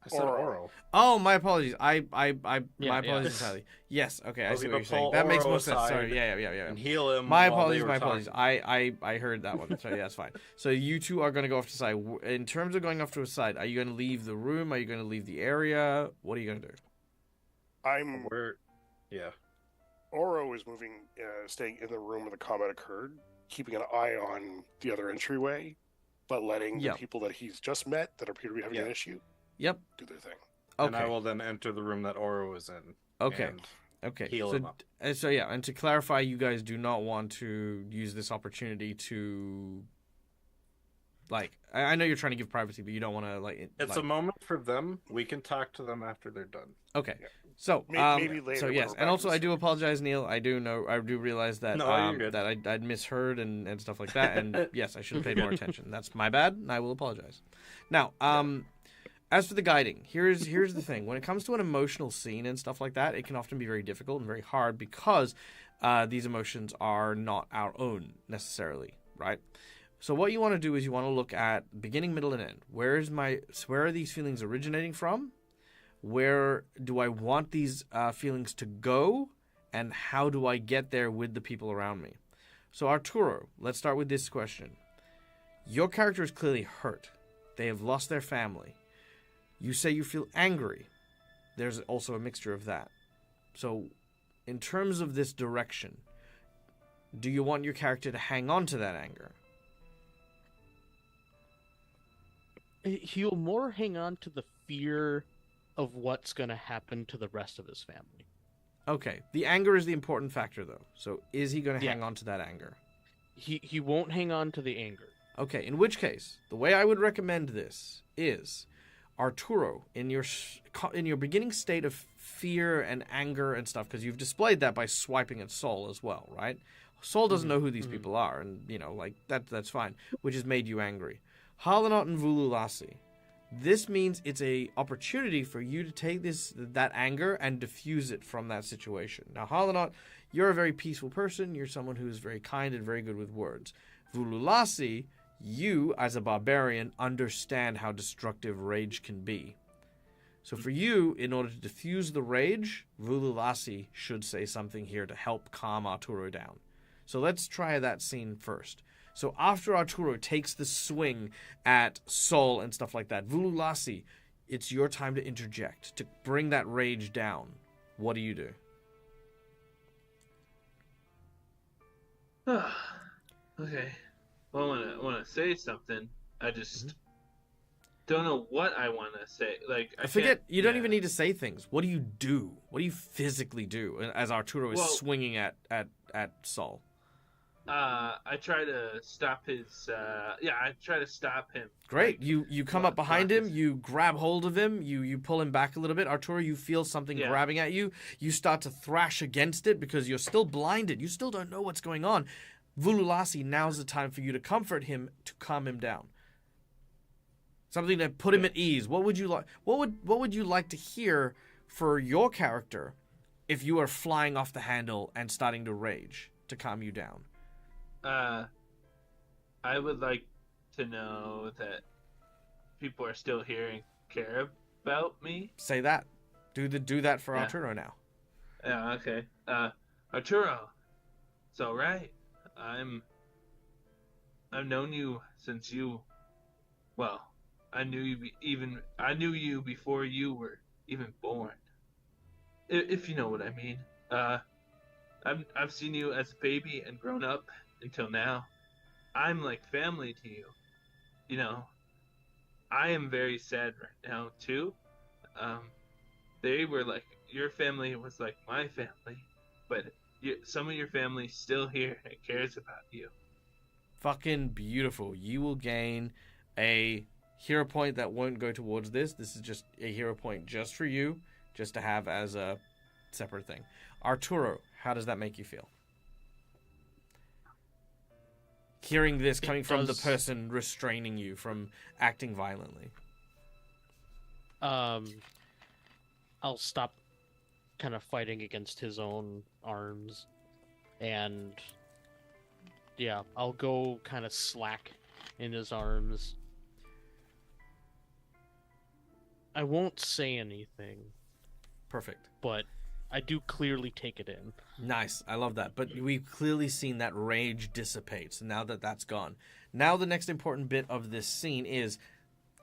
I said Oro. Oro. Oh, my apologies. Yeah, my yeah. apologies entirely. Yes, okay, I was see what gonna you're saying. pull That makes Oro more sense. aside Sorry, yeah. And heal him. My while they apologies, were my apologies. talking. I heard that one. Sorry, that's fine. So you two are going to go off to the side. In terms of going off to a side, are you going to leave the room? Are you going to leave the area? What are you going to do? I'm Yeah. Oro is moving, staying in the room where the combat occurred, keeping an eye on the other entryway, but letting Yep. the people that he's just met that appear to be having an Yeah. issue Yep. do their thing. And I Okay. will then enter the room that Oro is in. Okay. and- Okay. heal so, him up. So yeah, and to clarify, you guys do not want to use this opportunity to, like, I know you're trying to give privacy, but you don't want to like. It's a moment for them. We can talk to them after they're done. Okay. Yeah. So, Maybe later so when yes, we're and back also in the I do apologize, Neil. I do realize that No, you're good. that I'd misheard and stuff like that, and yes, I should have paid more attention. That's my bad, and I will apologize. Now, as for the guiding, here's the thing. When it comes to an emotional scene and stuff like that, it can often be very difficult and very hard because these emotions are not our own necessarily, right? So what you want to do is you want to look at beginning, middle, and end. Where are these feelings originating from? Where do I want these feelings to go? And how do I get there with the people around me? So Arturo, let's start with this question. Your character is clearly hurt. They have lost their family. You say you feel angry. There's also a mixture of that. So in terms of this direction, do you want your character to hang on to that anger? He'll more hang on to the fear of what's going to happen to the rest of his family. Okay, the anger is the important factor, though. So is he going to Yeah. hang on to that anger? He won't hang on to the anger. Okay, in which case, the way I would recommend this is Arturo, in your beginning state of fear and anger and stuff, because you've displayed that by swiping at Sol as well, right? Sol doesn't know who these people are, and like that's fine, which has made you angry. Halanot and Vulu Lassi. This means it's a opportunity for you to take that anger and diffuse it from that situation. Now, Halanot, you're a very peaceful person. You're someone who's very kind and very good with words. Vulu Lassi, you, as a barbarian, understand how destructive rage can be. So for you, in order to diffuse the rage, Vulu Lassi should say something here to help calm Arturo down. So let's try that scene first. So after Arturo takes the swing at Sol and stuff like that, Vulu Lassi, it's your time to interject, to bring that rage down. What do you do? Okay. Well, when I want to say something, I just don't know what I want to say. Like, I forget. can't- You don't yeah. even need to say things. What do you do? What do you physically do as Arturo is Well- swinging at Saul? I try to stop his. I try to stop him. Great. Like, You come up behind him. You grab hold of him. You pull him back a little bit. Arturo, you feel something Yeah. grabbing at you. You start to thrash against it because you're still blinded. You still don't know what's going on. Vululasi, now's the time for you to comfort him, to calm him down. Something to put him at ease. What would you like? What would you like to hear for your character if you are flying off the handle and starting to rage to calm you down? I would like to know that people are still here and care about me. Say that. Do that for Yeah. Arturo now. Yeah, okay. Arturo, it's all right. I've known you since you. Well, I knew you before you were even born. If you know what I mean. I've seen you as a baby and grown up until now. I'm like family to you. You know, I am very sad right now too. They were like, your family was like my family, but some of your family's still here and cares about you. Fucking beautiful. You will gain a hero point that won't go towards this. This is just a hero point just for you, just to have as a separate thing. Arturo, how does that make you feel? Hearing this coming from the person restraining you from acting violently. I'll stop kind of fighting against his own arms, and yeah, I'll go kind of slack in his arms. I won't say anything, Perfect. but I do clearly take it in. Nice. I love that. But we've clearly seen that rage dissipate. So now that that's gone. Now the next important bit of this scene is,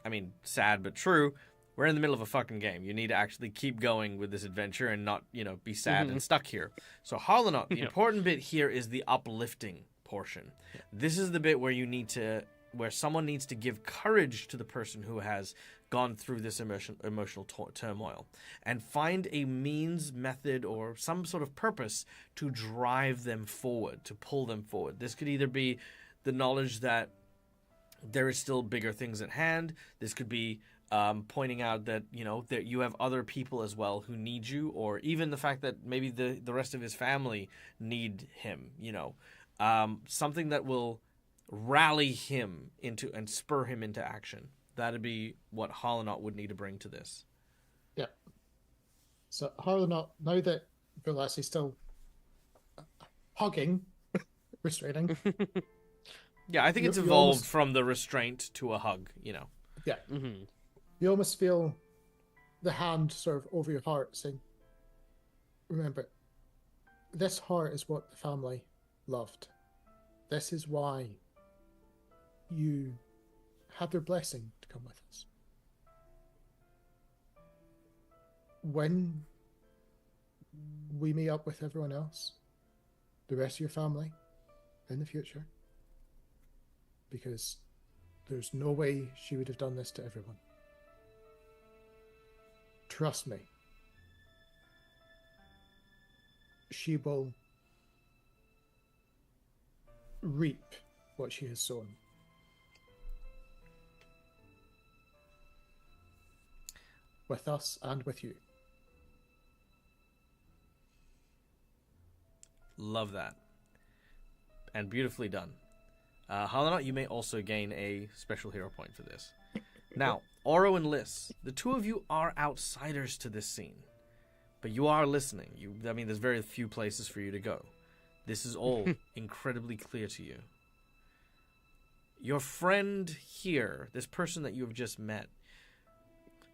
I mean, sad but true, we're in the middle of a fucking game. You need to actually keep going with this adventure and not, be sad and stuck here. So Harlanot, the important bit here is the uplifting portion. This is the bit where where someone needs to give courage to the person who has gone through this emotional turmoil and find a means, method, or some sort of purpose to drive them forward, to pull them forward. This could either be the knowledge that there is still bigger things at hand. This could be pointing out that, that you have other people as well who need you, or even the fact that maybe the rest of his family need him, something that will rally him into and spur him into action. That'd be what Harlanot would need to bring to this. Yeah. So Harlanot, now that Vululasi's still hugging, restraining. Yeah, I think it's You evolved almost- from the restraint to a hug, Yeah. Mm-hmm. You almost feel the hand sort of over your heart saying, remember, this heart is what the family loved. This is why you had their blessing to come with us. When we meet up with everyone else, the rest of your family, in the future, because there's no way she would have done this to everyone. Trust me. She will reap what she has sown. With us and with you. Love that. And beautifully done. Harlanot, you may also gain a special hero point for this. Now, Oro and Liss, the two of you are outsiders to this scene. But you are listening. There's very few places for you to go. This is all incredibly clear to you. Your friend here, this person that you have just met,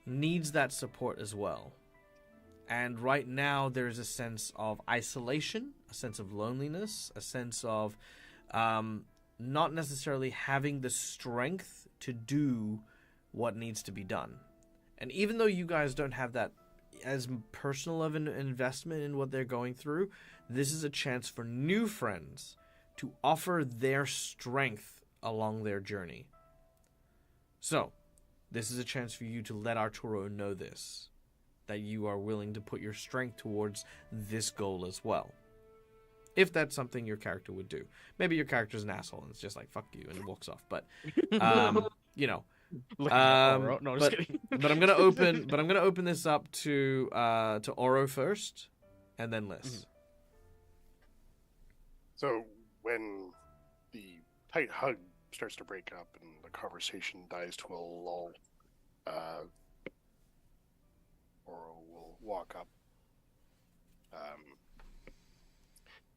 needs that support as well. And right now there's a sense of isolation, a sense of loneliness, a sense of not necessarily having the strength to do what needs to be done. And even though you guys don't have that as personal of an investment in what they're going through, this is a chance for new friends to offer their strength along their journey. So, this is a chance for you to let Arturo know this, that you are willing to put your strength towards this goal as well. If that's something your character would do. Maybe your character's an asshole and it's just like, fuck you, and walks off. But, you know. No, just kidding. But I'm gonna open this up to Oro first, and then Liz. So when the tight hug starts to break up and the conversation dies to a lull, Oro will walk up, kind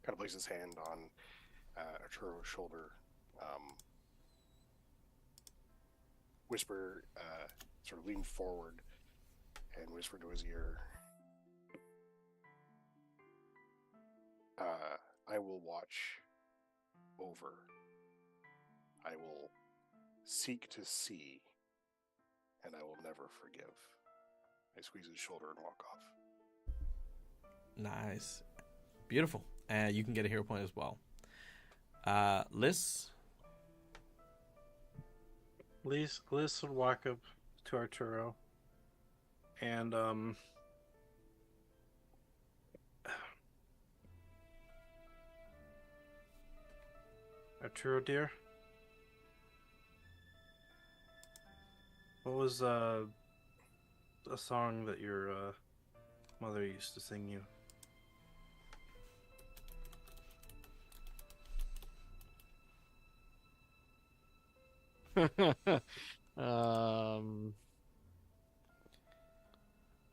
of place his hand on Arturo's shoulder, whisper, sort of lean forward and whisper to his ear, I will watch over. I will seek to see, and I will never forgive. I squeeze his shoulder and walk off. Nice. Beautiful. You can get a hero point as well. Liz? Liz would walk up to Arturo and Arturo dear, what was a song that your mother used to sing you?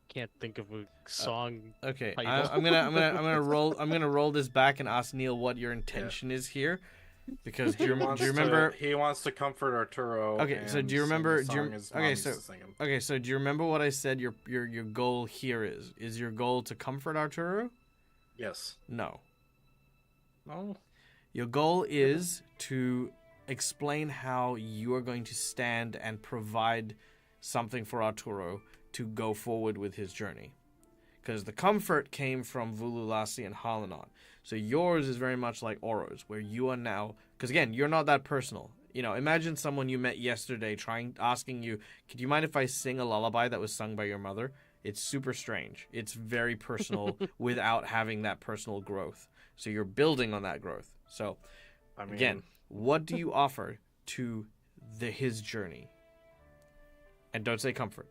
Can't think of a song. Okay, title. I'm gonna roll this back and ask Neil what your intention is here, because do you remember? He wants to comfort Arturo. Okay, so do you remember? Do you remember what I said? Your goal here is your goal to comfort Arturo? Yes. No. No. Your goal is to explain how you are going to stand and provide something for Arturo to go forward with his journey. Because the comfort came from Vululasi and Halanon. So yours is very much like Oro's, where you are now... Because again, you're not that personal. You know, imagine someone you met yesterday asking you, could you mind if I sing a lullaby that was sung by your mother? It's super strange. It's very personal without having that personal growth. So you're building on that growth. So, again, what do you offer to his journey? And don't say comfort.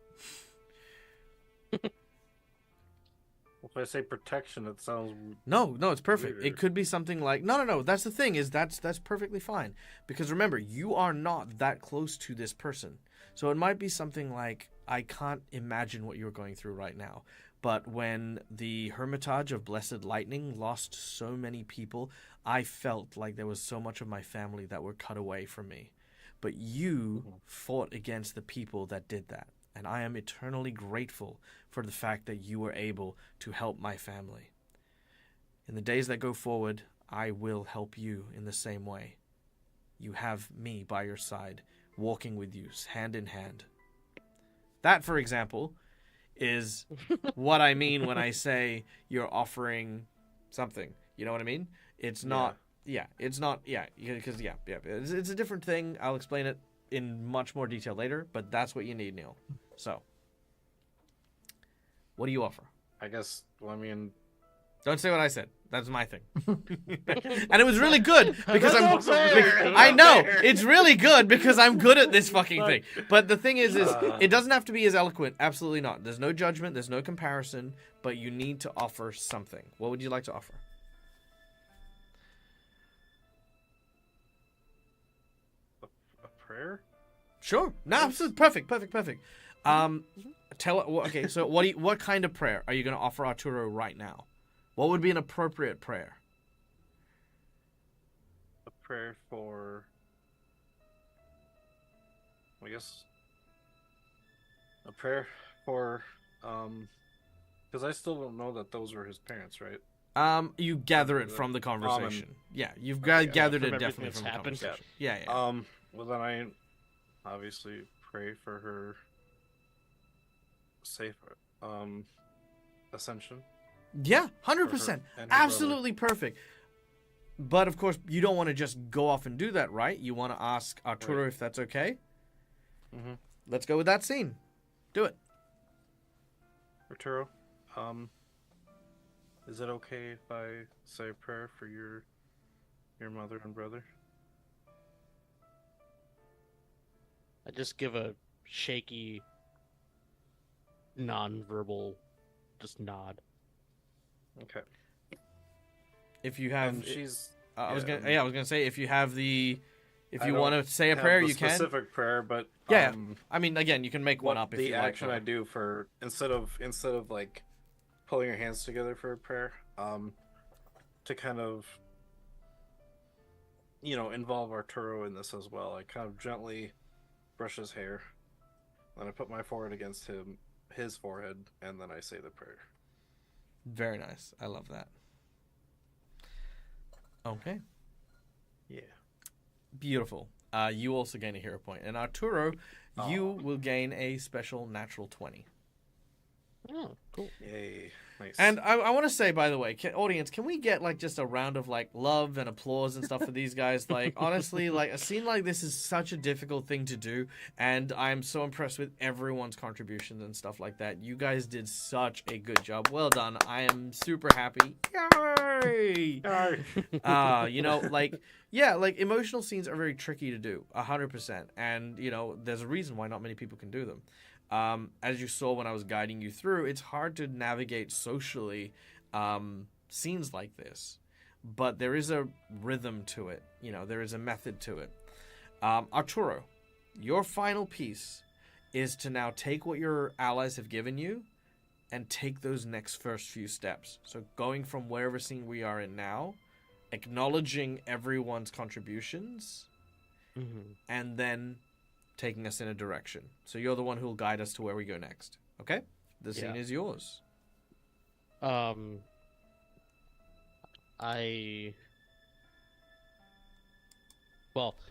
If I say protection, it sounds... No, it's perfect. weird. It could be something like... No. That's the thing, is that's perfectly fine. Because remember, you are not that close to this person. So it might be something like, I can't imagine what you're going through right now. But when the Hermitage of Blessed Lightning lost so many people, I felt like there was so much of my family that were cut away from me. But you fought against the people that did that. And I am eternally grateful for the fact that you were able to help my family. In the days that go forward, I will help you in the same way. You have me by your side, walking with you, hand in hand. That, for example, is what I mean when I say you're offering something. You know what I mean? It's not... It's a different thing. I'll explain it in much more detail later, but that's what you need, Neil. So, what do you offer? I guess, Don't say what I said. That's my thing. And it was really good because I know it's really good because I'm good at this fucking thing. But the thing is it doesn't have to be as eloquent. Absolutely not. There's no judgment. There's no comparison. But you need to offer something. What would you like to offer? a prayer? Sure. No, absolutely perfect. Okay. So what kind of prayer are you going to offer Arturo right now? What would be an appropriate prayer? A prayer for... I guess... A prayer for... Because I still don't know that those were his parents, right? You gather it from the conversation. Yeah, you've gathered it definitely from the happened. conversation. Yeah. Well, then I obviously pray for her safe ascension. Yeah, 100%. Absolutely perfect. But of course, you don't want to just go off and do that, right? You want to ask Arturo if that's okay? Mm-hmm. let's go with that scene. Do it. Arturo, is it okay if I say a prayer for your mother and brother? I just give a shaky, non-verbal, just nod. Okay. If you have, she's. I was gonna say if you have the, if I you don't want to say a have prayer, the you can. Specific prayer, but Yeah. I mean, again, you can make one what up if the you action like. I do for instead of like pulling your hands together for a prayer, to kind of involve Arturo in this as well. I kind of gently brush his hair, then I put my forehead against his forehead, and then I say the prayer. Very nice. I love that. Okay. Yeah. Beautiful. You also gain a hero point, and Arturo, you will gain a special natural 20. Oh, cool. Yay. Nice. And I want to say, by the way, audience, can we get like just a round of like love and applause and stuff for these guys? Like, honestly, like a scene like this is such a difficult thing to do, and I'm so impressed with everyone's contributions and stuff like that. You guys did such a good job. Well done. I am super happy. Yay! Like emotional scenes are very tricky to do, 100%, and there's a reason why not many people can do them. As you saw when I was guiding you through, it's hard to navigate socially scenes like this, but there is a rhythm to it. There is a method to it. Arturo, your final piece is to now take what your allies have given you and take those next first few steps. So going from wherever scene we are in now, acknowledging everyone's contributions, and then taking us in a direction. So you're the one who will guide us to where we go next. Okay? The scene is yours. Well,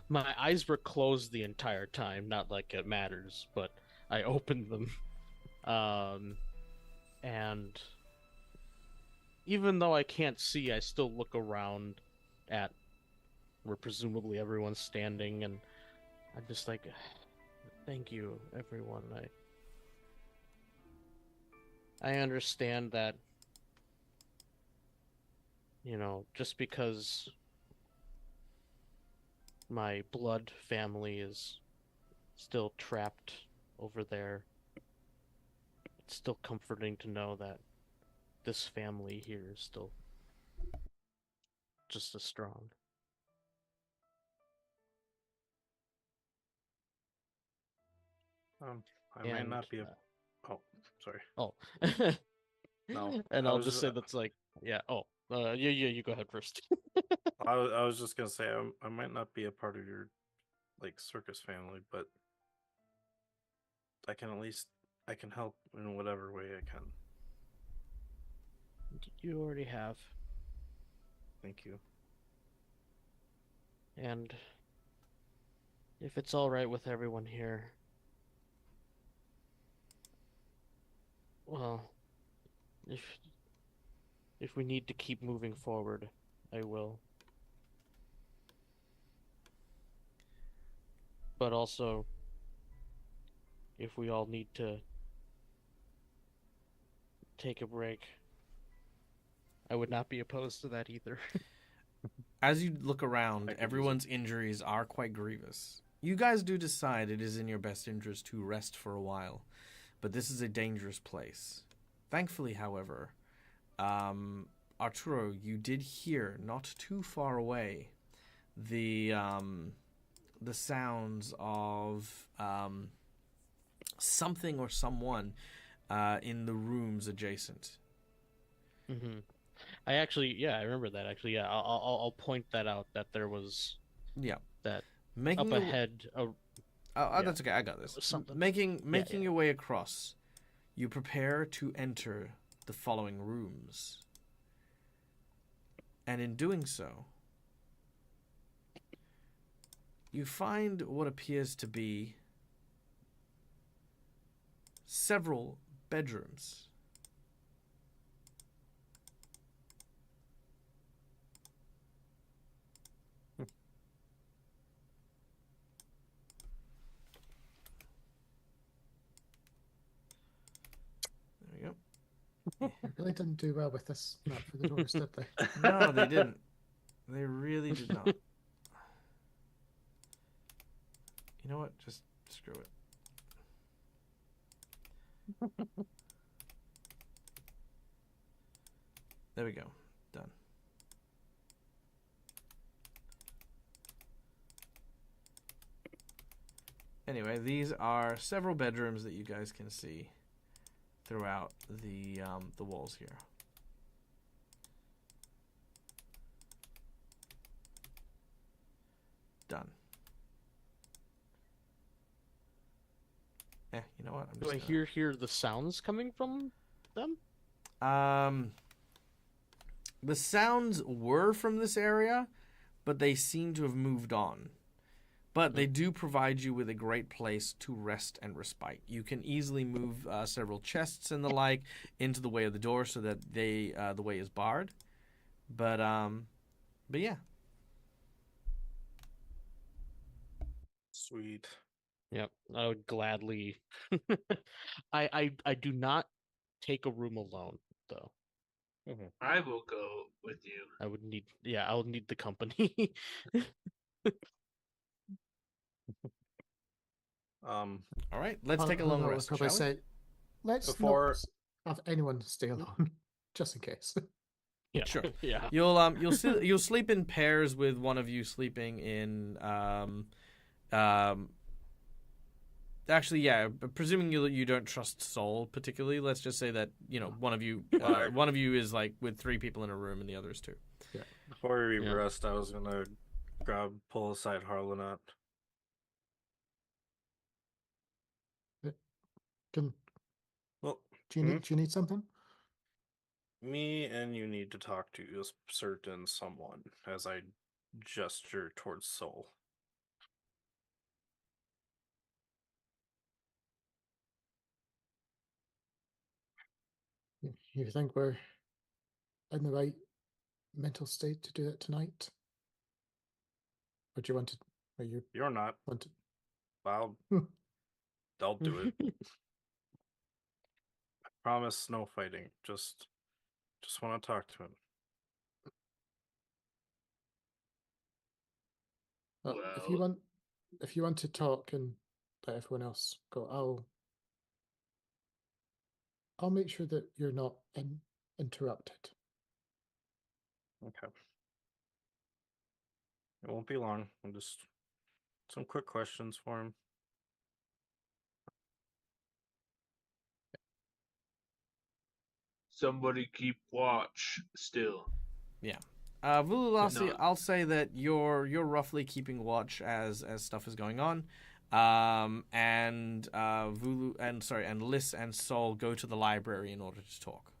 my eyes were closed the entire time, not like it matters, but I opened them. And even though I can't see, I still look around at where presumably everyone's standing, and I'm just like, thank you, everyone. I understand that, just because my blood family is still trapped over there, it's still comforting to know that this family here is still just as strong. I might not be a. Oh, sorry. Oh. No. And I'll just say that's like, yeah. Oh, you go ahead first. I was just gonna say I might not be a part of your circus family, but I can help in whatever way I can. You already have. Thank you. And if it's all right with everyone here, well, if we need to keep moving forward, I will. But also, if we all need to take a break, I would not be opposed to that either. As you look around, everyone's injuries are quite grievous. You guys do decide it is in your best interest to rest for a while, but this is a dangerous place. Thankfully, however, Arturo, you did hear, not too far away, the sounds of something or someone in the rooms adjacent. Mm-hmm. I remember that. Actually, yeah, I'll point that out. That there was, that making up ahead. That's okay. I got this. Something. Making your way across, you prepare to enter the following rooms, and in doing so, you find what appears to be several bedrooms. They really didn't do well with this map for the doors, did they? No, they didn't. They really did not. You know what? Just screw it. There we go. Done. Anyway, these are several bedrooms that you guys can see throughout the walls here. Done. You know what? I'm Do I just hear the sounds coming from them? The sounds were from this area, but they seem to have moved on. But they do provide you with a great place to rest and respite. You can easily move several chests and the like into the way of the door so that the way is barred. But yeah. Sweet. Yep, I would gladly. I do not take a room alone though. I will go with you. I would need, yeah, I'll need the company. All right, let's take a Hold long on, I would rest. probably Shall we? say, let's Before- not have anyone stay alone, just in case. Yeah, Sure. Yeah. You'll sleep in pairs with one of you sleeping in actually, yeah. Presuming you don't trust Soul particularly, let's just say that one of you is like with 3 people in a room and the others 2. Before we Yeah. rest, I was gonna pull aside Harlanot. Can Well, do you need something? me and you need to talk to a certain someone as I gesture towards Soul. You think we're in the right mental state to do it tonight? Or do you want to? Or you You're not. want to? I'll do it. I promise no fighting. Just want to talk to him. Well, if you Well- want to talk and let everyone else go, I'll make sure that you're not interrupted. Okay. It won't be long. I'm just some quick questions for him. Somebody keep watch still. Vululasi, No. I'll say that you're roughly keeping watch as stuff is going on. And Liss and Sol go to the library in order to talk.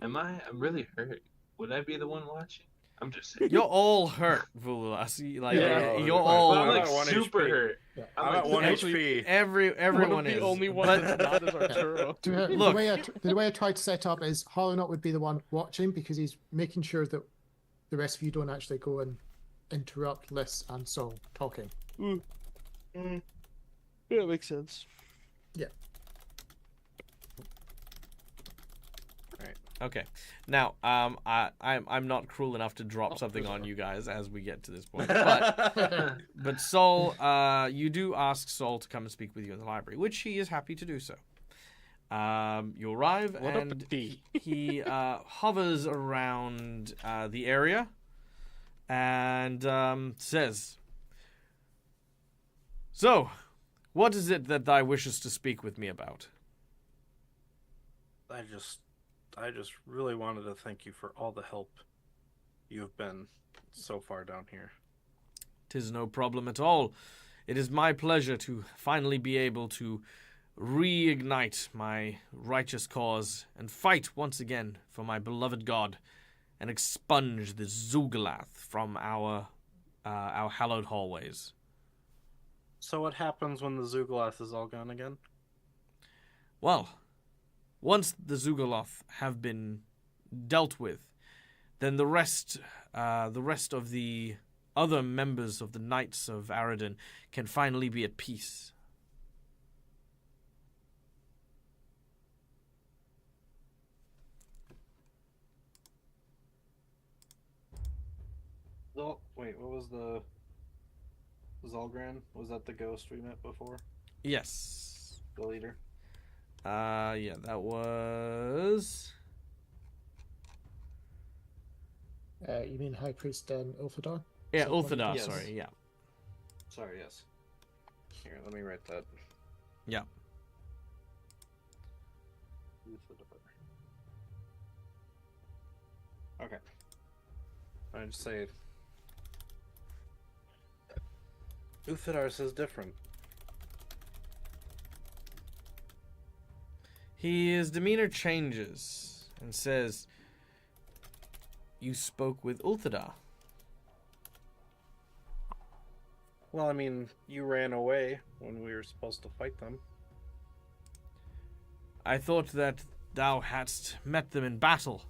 I'm really hurt. Would I be the one watching? I'm just saying. You're all hurt, Vululasi. Like Yeah. you're Well, all I'm like I'm at 1 super HP. hurt. Yeah. I'm at 1 actually- HP. everyone One of is. the only one but, that's not is Arturo. Look. The way I tried to set up is Harlanot would be the one watching because he's making sure that the rest of you don't actually go and interrupt Liss and Sol talking. Yeah, it makes sense. Okay. Now, I'm not cruel enough to drop something on you guys as we get to this point. But Sol, you do ask Sol to come and speak with you in the library, which he is happy to do so. You arrive What up, and D? he hovers around the area and says, "So, what is it that thy wishes to speak with me about?" I just really wanted to thank you for all the help you have been so far down here. 'Tis no problem at all. It is my pleasure to finally be able to reignite my righteous cause and fight once again for my beloved god and expunge the xulgath from our hallowed hallways. So what happens when the xulgath is all gone again? Well, once the xulgath have been dealt with, then the rest of the other members of the Knights of Aroden can finally be at peace. Wait, what was the Zolgran? Was that the ghost we met before? Yes. The leader? Yeah, that was... You mean High Priest Ulfadar? Yeah, So one of Ulthadar, Yes. sorry, yeah. Sorry, yes. Here, let me write that. Yeah. Okay. I'd say Uthadar says different. His demeanor changes and says, "You spoke with Ulthadar." Well, I mean, you ran away when we were supposed to fight them. I thought that thou hadst met them in battle.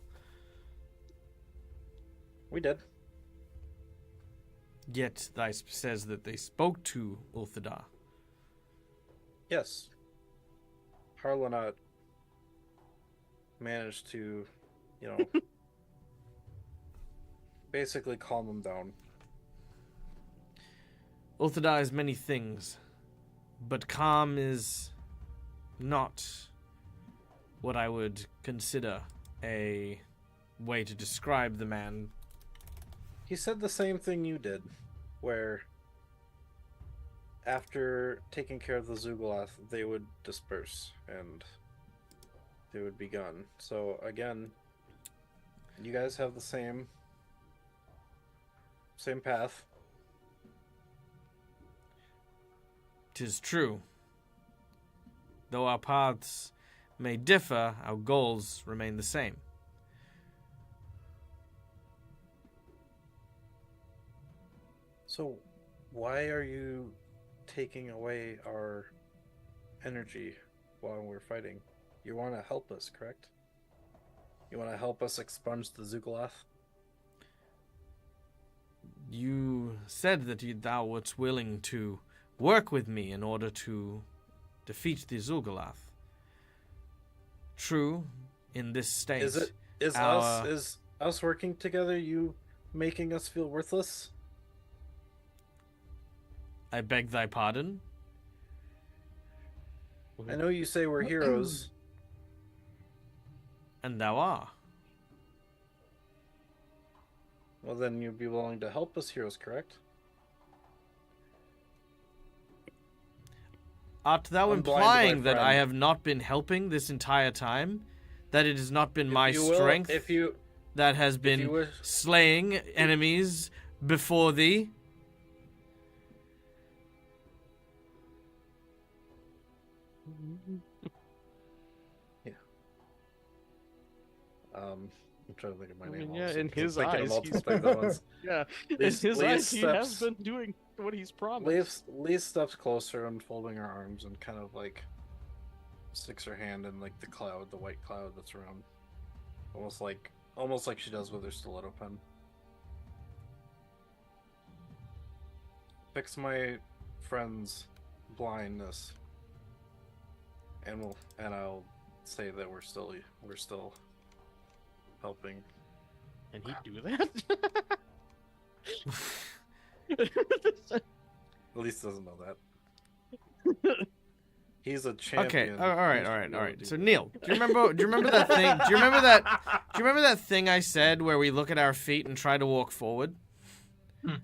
We did. Yet thy says that they spoke to Ulthadar. Yes. Harlanot managed to, you know, basically calm them down. Ulthadar is many things, but calm is not what I would consider a way to describe the man. He said the same thing you did, where after taking care of the xulgath, they would disperse and they would be gone. So again, you guys have the same path. 'Tis true. Though our paths may differ, our goals remain the same. So why are you taking away our energy while we're fighting? You want to help us, correct? You want to help us expunge the xulgath? You said that thou wast willing to work with me in order to defeat the xulgath. True, in this state. Is us working together you making us feel worthless? I beg thy pardon? I know you say we're heroes. And thou art. Well, then you'd be willing to help us heroes, correct? Art thou I'm blind, my implying that I friend. have not been helping this entire time? That it has not been my If you will, strength if you that has you been wish- slaying enemies before thee? I'm trying to think of my I name. mean, yeah, also, in 'cause I'm his thinking of eyes, multiple he's- things at once. Yeah, Least- in his least eyes, he has steps- been doing what he's promised. Lee steps closer, unfolding her arms, and kind of like sticks her hand in like the cloud, the white cloud that's around, almost like she does with her stiletto pen. Fix my friend's blindness, and I'll say that we're still helping. And he'd do that? Elise doesn't know that. He's a champion. Okay, all right. He's So really Neil, do you remember that thing? Do you remember that thing I said where we look at our feet and try to walk forward?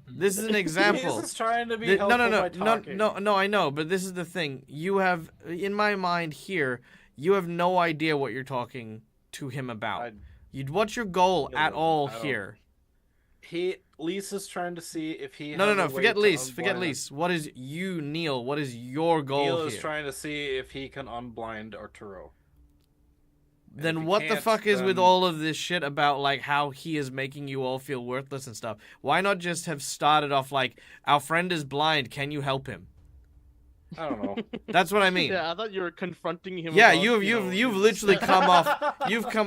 This is an example. He's trying to be No, helpful by no, talking. no, I know, but this is the thing. You have, in my mind here, you have no idea what you're talking to him about. What's your goal No, at all I don't. here? Lisa's trying to see if he. No, has a way forget to Lise, forget unblind- Lise. What is you, Neil? What is your goal Neil here? is trying to see if he can unblind Arturo. And if Then he what the can't, fuck is with then- all of this shit about like how he is making you all feel worthless and stuff? Why not just have started off like, our friend is blind, can you help him? I don't know. That's what I mean. Yeah, I thought you were confronting him. Yeah, about, you've his- literally come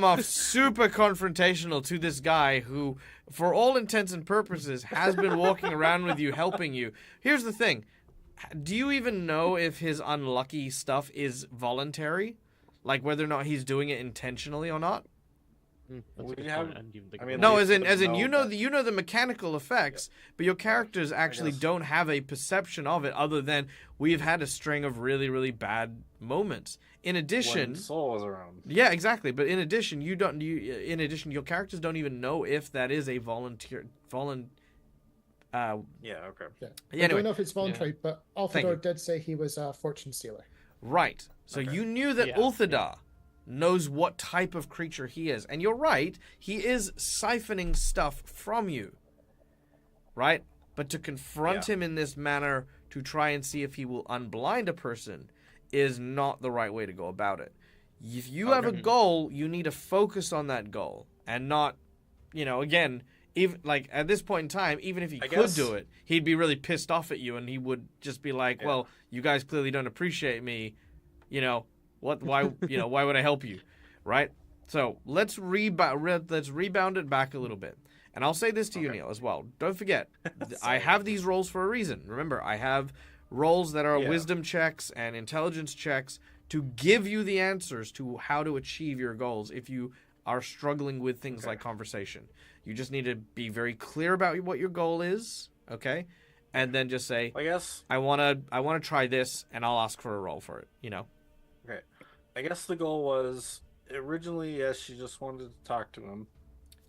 off super confrontational to this guy who, for all intents and purposes, has been walking around with you, helping you. Here's the thing. Do you even know if his unlucky stuff is voluntary? Like whether or not he's doing it intentionally or not? That's a We good have- point. I didn't even think I about mean, that. No, we as in sort of you know know that- you know the mechanical effects, but your characters actually guess. don't have a perception of it other than we've had a string of really, really bad moments. In addition, when Soul was around. yeah, exactly. But in addition, in addition, your characters don't even know if that is a volunteer. Yeah, okay. Yeah. Yeah, I anyway. don't know if it's voluntary, but Thank you. Alfador did say he was a fortune stealer. Right. So Okay. you knew that Yeah, Ulthadar knows what type of creature he is. And you're right, he is siphoning stuff from you. Right? But to confront him in this manner to try and see if he will unblind a person is not the right way to go about it. If you have a goal, you need to focus on that goal and not, again, even like at this point in time, even if he I could guess- do it, he'd be really pissed off at you and he would just be like, Yeah. well, you guys clearly don't appreciate me. Why why would I help you? Right? So let's rebound it back a little bit. And I'll say this to you, Okay. Neil, as well. Don't forget, I Sorry. have these rolls for a reason. Remember, I have rolls that are Yeah. wisdom checks and intelligence checks to give you the answers to how to achieve your goals if you are struggling with things Okay. like conversation. You just need to be very clear about what your goal is, okay? And then just say, I guess I wanna try this, and I'll ask for a roll for it. okay. I guess the goal was originally, yes, she just wanted to talk to him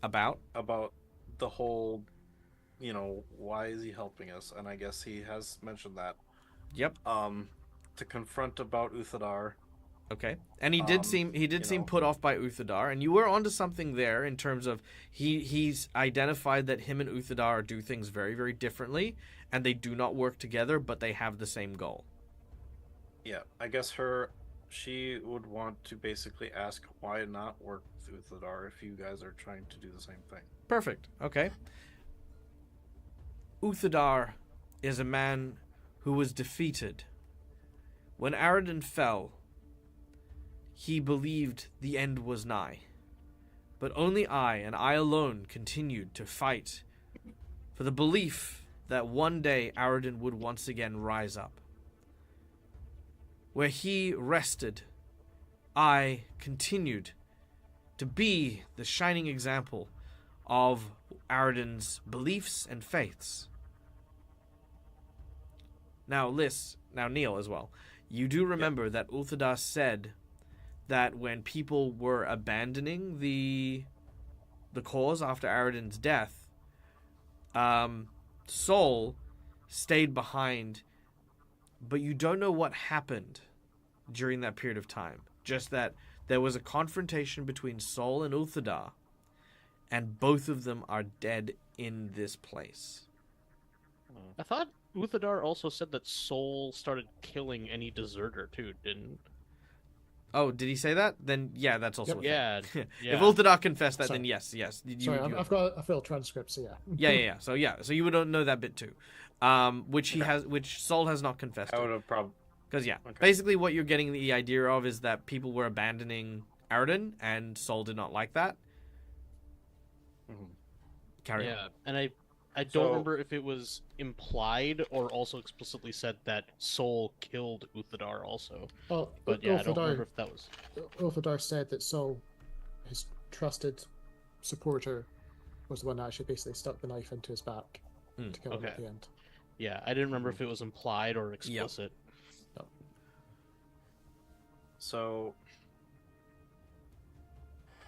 About about the whole, why is he helping us? And I guess he has mentioned that. Yep. To confront about Uthadar. Okay, and he did seem put off by Uthadar, and you were onto something there in terms of he's identified that him and Uthadar do things very, very differently, and they do not work together, but they have the same goal. Yeah, I guess she would want to basically ask why not work with Uthadar if you guys are trying to do the same thing. Perfect. Okay. Uthadar is a man who was defeated. When Aroden fell, he believed the end was nigh. But only I, and I alone, continued to fight for the belief that one day Aroden would once again rise up. Where he rested, I continued to be the shining example of Aroden's beliefs and faiths. Now, Neil as well, you do remember that Uthadar said that when people were abandoning the cause after Aroden's death, Sol stayed behind, but you don't know what happened during that period of time. Just that there was a confrontation between Sol and Uthadar, and both of them are dead in this place. I thought Uthadar also said that Soul started killing any deserter too, didn't? Oh, did he say that? Then yeah, that's also Yep. a thing. Yeah. If Uthadar confessed that, Sorry. then yes. Sorry, I've got a full transcript, so yeah. Yeah. So you would know that bit too, which Sol has not confessed. I would have probably. Because Okay. basically what you're getting the idea of is that people were abandoning Aroden, and Sol did not like that. Carry on. Yeah, and I don't So- remember if it was implied or also explicitly said that Soul killed Uthadar also. Well, But yeah, I don't remember if that was. Ulfadar said that Sol, his trusted supporter, was the one that actually basically stuck the knife into his back to kill him at okay. the end. Yeah, I didn't remember if it was implied or explicit. So,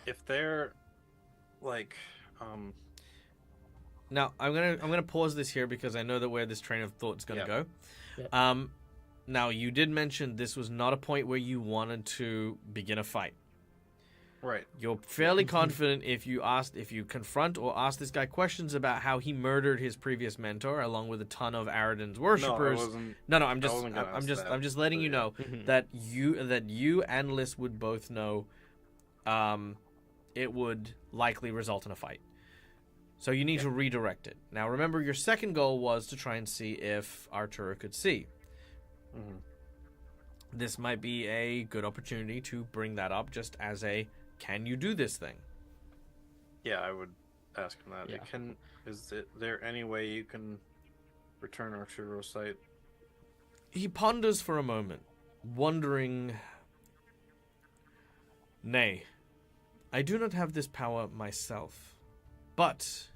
if they're like, Now I'm gonna pause this here because I know that where this train of thought is gonna Yeah. go. Yeah. Now you did mention this was not a point where you wanted to begin a fight. right? You're fairly confident if you confront or ask this guy questions about how he murdered his previous mentor along with a ton of Aroden's worshippers. No, I wasn't. No, I'm I just wasn't gonna ask that, I'm just letting but you yeah. know Mhm. that you and Liz would both know it would likely result in a fight. So you need to redirect it. Now remember your second goal was to try and see if Arturo could see. Mhm. This might be a good opportunity to bring that up just as a can you do this thing? Yeah, I would ask him that. Yeah. Is there any way you can return Arturo's sight? He ponders for a moment, wondering. Nay, I do not have this power myself, but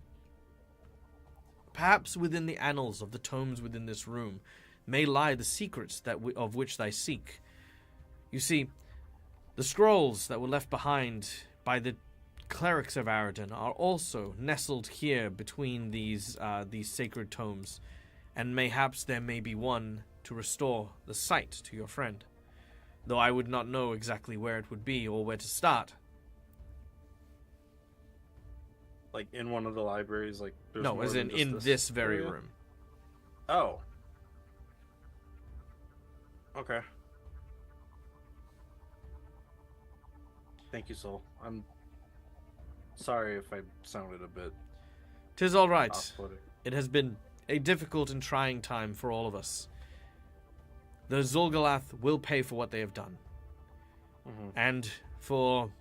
perhaps within the annals of the tomes within this room may lie the secrets of which I seek. You see, the scrolls that were left behind by the clerics of Aroden are also nestled here between these sacred tomes, and mayhaps there may be one to restore the sight to your friend, though I would not know exactly where it would be or where to start. Like in one of the libraries, like there's No, more as than in just this very area? room. Oh. Okay. Thank you, Soul. I'm sorry if I sounded a bit 'Tis all right. off-putting. It has been a difficult and trying time for all of us. The xulgath will pay for what they have done. Mhm. And for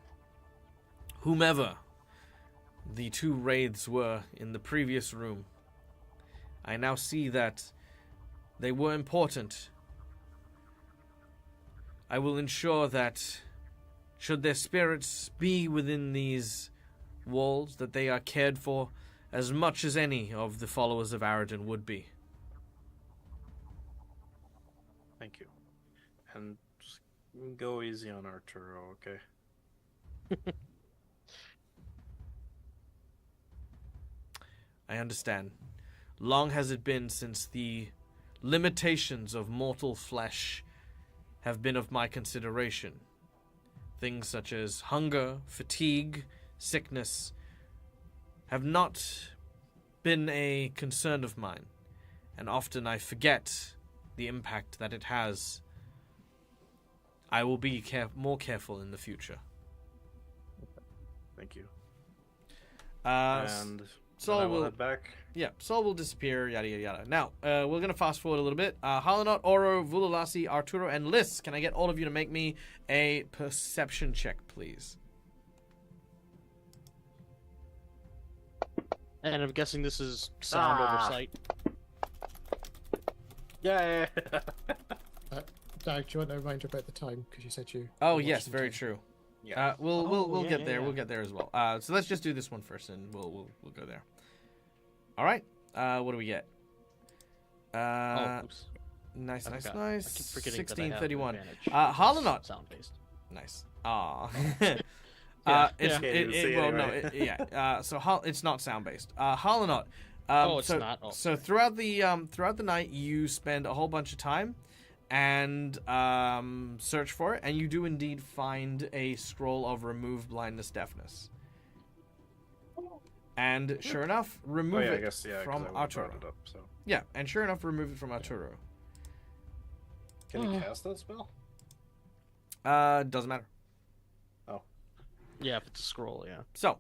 whomever the two wraiths were in the previous room, I now see that they were important. I will ensure that, should their spirits be within these walls, that they are cared for as much as any of the followers of Aroden would be. Thank you. And just go easy on Arturo, okay? I understand. Long has it been since the limitations of mortal flesh have been of my consideration. Things such as hunger, fatigue, sickness have not been a concern of mine, and often I forget the impact that it has. I will be more careful in the future. Thank you. And Saul then I will will head back. Yeah, Saul will disappear, yada yada yada. Now, we're going to fast forward a little bit. Halanot, Oro, Vululasi, Arturo, and Liss, can I get all of you to make me a perception check, please? And I'm guessing this is sound over sight. Yeah. Dag, do you want a reminder about the time? Because you said you. Oh, were yes, watching very time. true. Yeah. We'll yeah, get yeah, there. yeah. We'll get there as well. So let's just do this one first, and we'll go there. All right. What do we get? Oops. Nice, I nice, forgot. I nice. keep forgetting that I have 1631. advantage. Halanot. Sound based. Nice. Ah. Yeah, it's Can't even see well, no, anyway. yeah. So it's not sound based. Halanot. It's so, not. Oh. So throughout the night, you spend a whole bunch of time and search for it, and you do indeed find a scroll of remove blindness deafness. And sure enough, remove Oh, yeah, I it guess, yeah, 'cause from I would've Arturo. brought it up, so. Yeah, and sure enough, remove it from Arturo. Can you cast that spell? Doesn't matter. Oh. Yeah, if it's a scroll, yeah. So,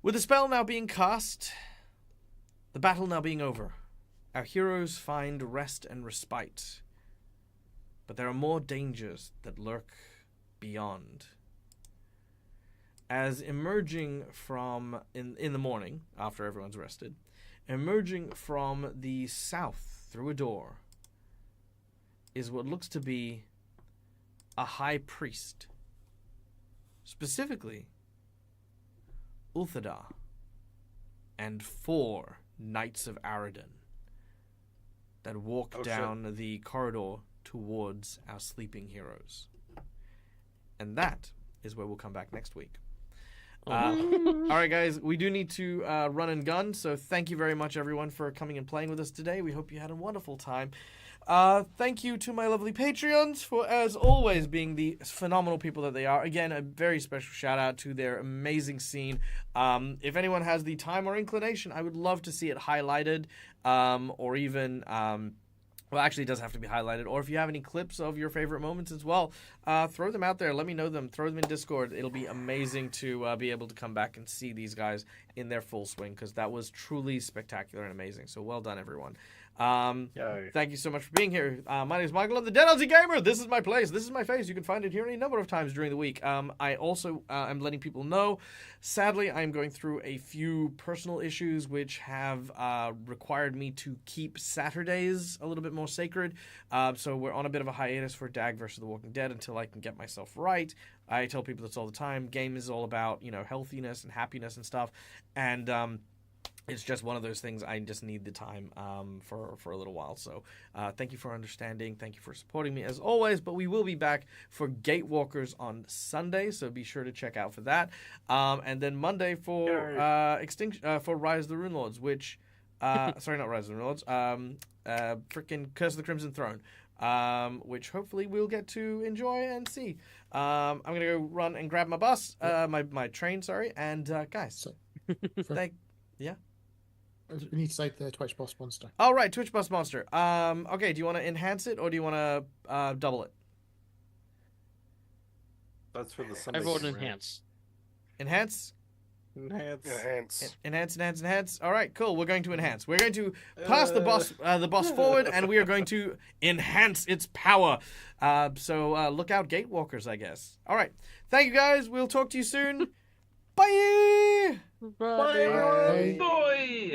with the spell now being cast, the battle now being over, our heroes find rest and respite. But there are more dangers that lurk beyond. As emerging from, in the morning, after everyone's rested, emerging from the south through a door is what looks to be a high priest. Specifically, Ulthadar and 4 Knights of Aroden that walk down the corridor towards our sleeping heroes. And that is where we'll come back next week. All right, guys, we do need to run and gun, so thank you very much, everyone, for coming and playing with us today. We hope you had a wonderful time. Thank you to my lovely Patreons for, as always, being the phenomenal people that they are. Again, a very special shout out to their amazing scene. If anyone has the time or inclination, I would love to see it highlighted, or even... well, actually, it does have to be highlighted. Or if you have any clips of your favorite moments as well, throw them out there. Let me know them. Throw them in Discord. It'll be amazing to be able to come back and see these guys in their full swing, because that was truly spectacular and amazing. So well done, everyone. Yay. Thank you so much for being here. My name is Michael. I'm the Dead LT Gamer. This is my place. This is my face. You can find it here any number of times during the week. I also am letting people know, sadly, I'm going through a few personal issues which have required me to keep Saturdays a little bit more sacred. So we're on a bit of a hiatus for Dag vs. The Walking Dead until I can get myself right. I tell people this all the time. Game is all about, healthiness and happiness and stuff. And it's just one of those things. I just need the time for a little while. So thank you for understanding. Thank you for supporting me as always. But we will be back for Gatewalkers on Sunday, so be sure to check out for that. And then Monday for Extinction for Rise of the Rune Lords, which sorry, not Rise of the Rune Lords. Freaking Curse of the Crimson Throne, which hopefully we'll get to enjoy and see. I'm gonna go run and grab my bus, my train. Sorry, and guys, So, yeah. we need to cite the Twitch boss monster. Oh, right, Twitch Bus Monster. Okay, do you want to enhance it or do you want to double it? That's for the Sunday. I vote game, right? enhance. Enhance? Enhance. All right, cool. We're going to enhance. We're going to pass the boss forward, and we are going to enhance its power. So look out, Gatewalkers, I guess. All right. Thank you, guys. We'll talk to you soon. Bye! Bye, boy!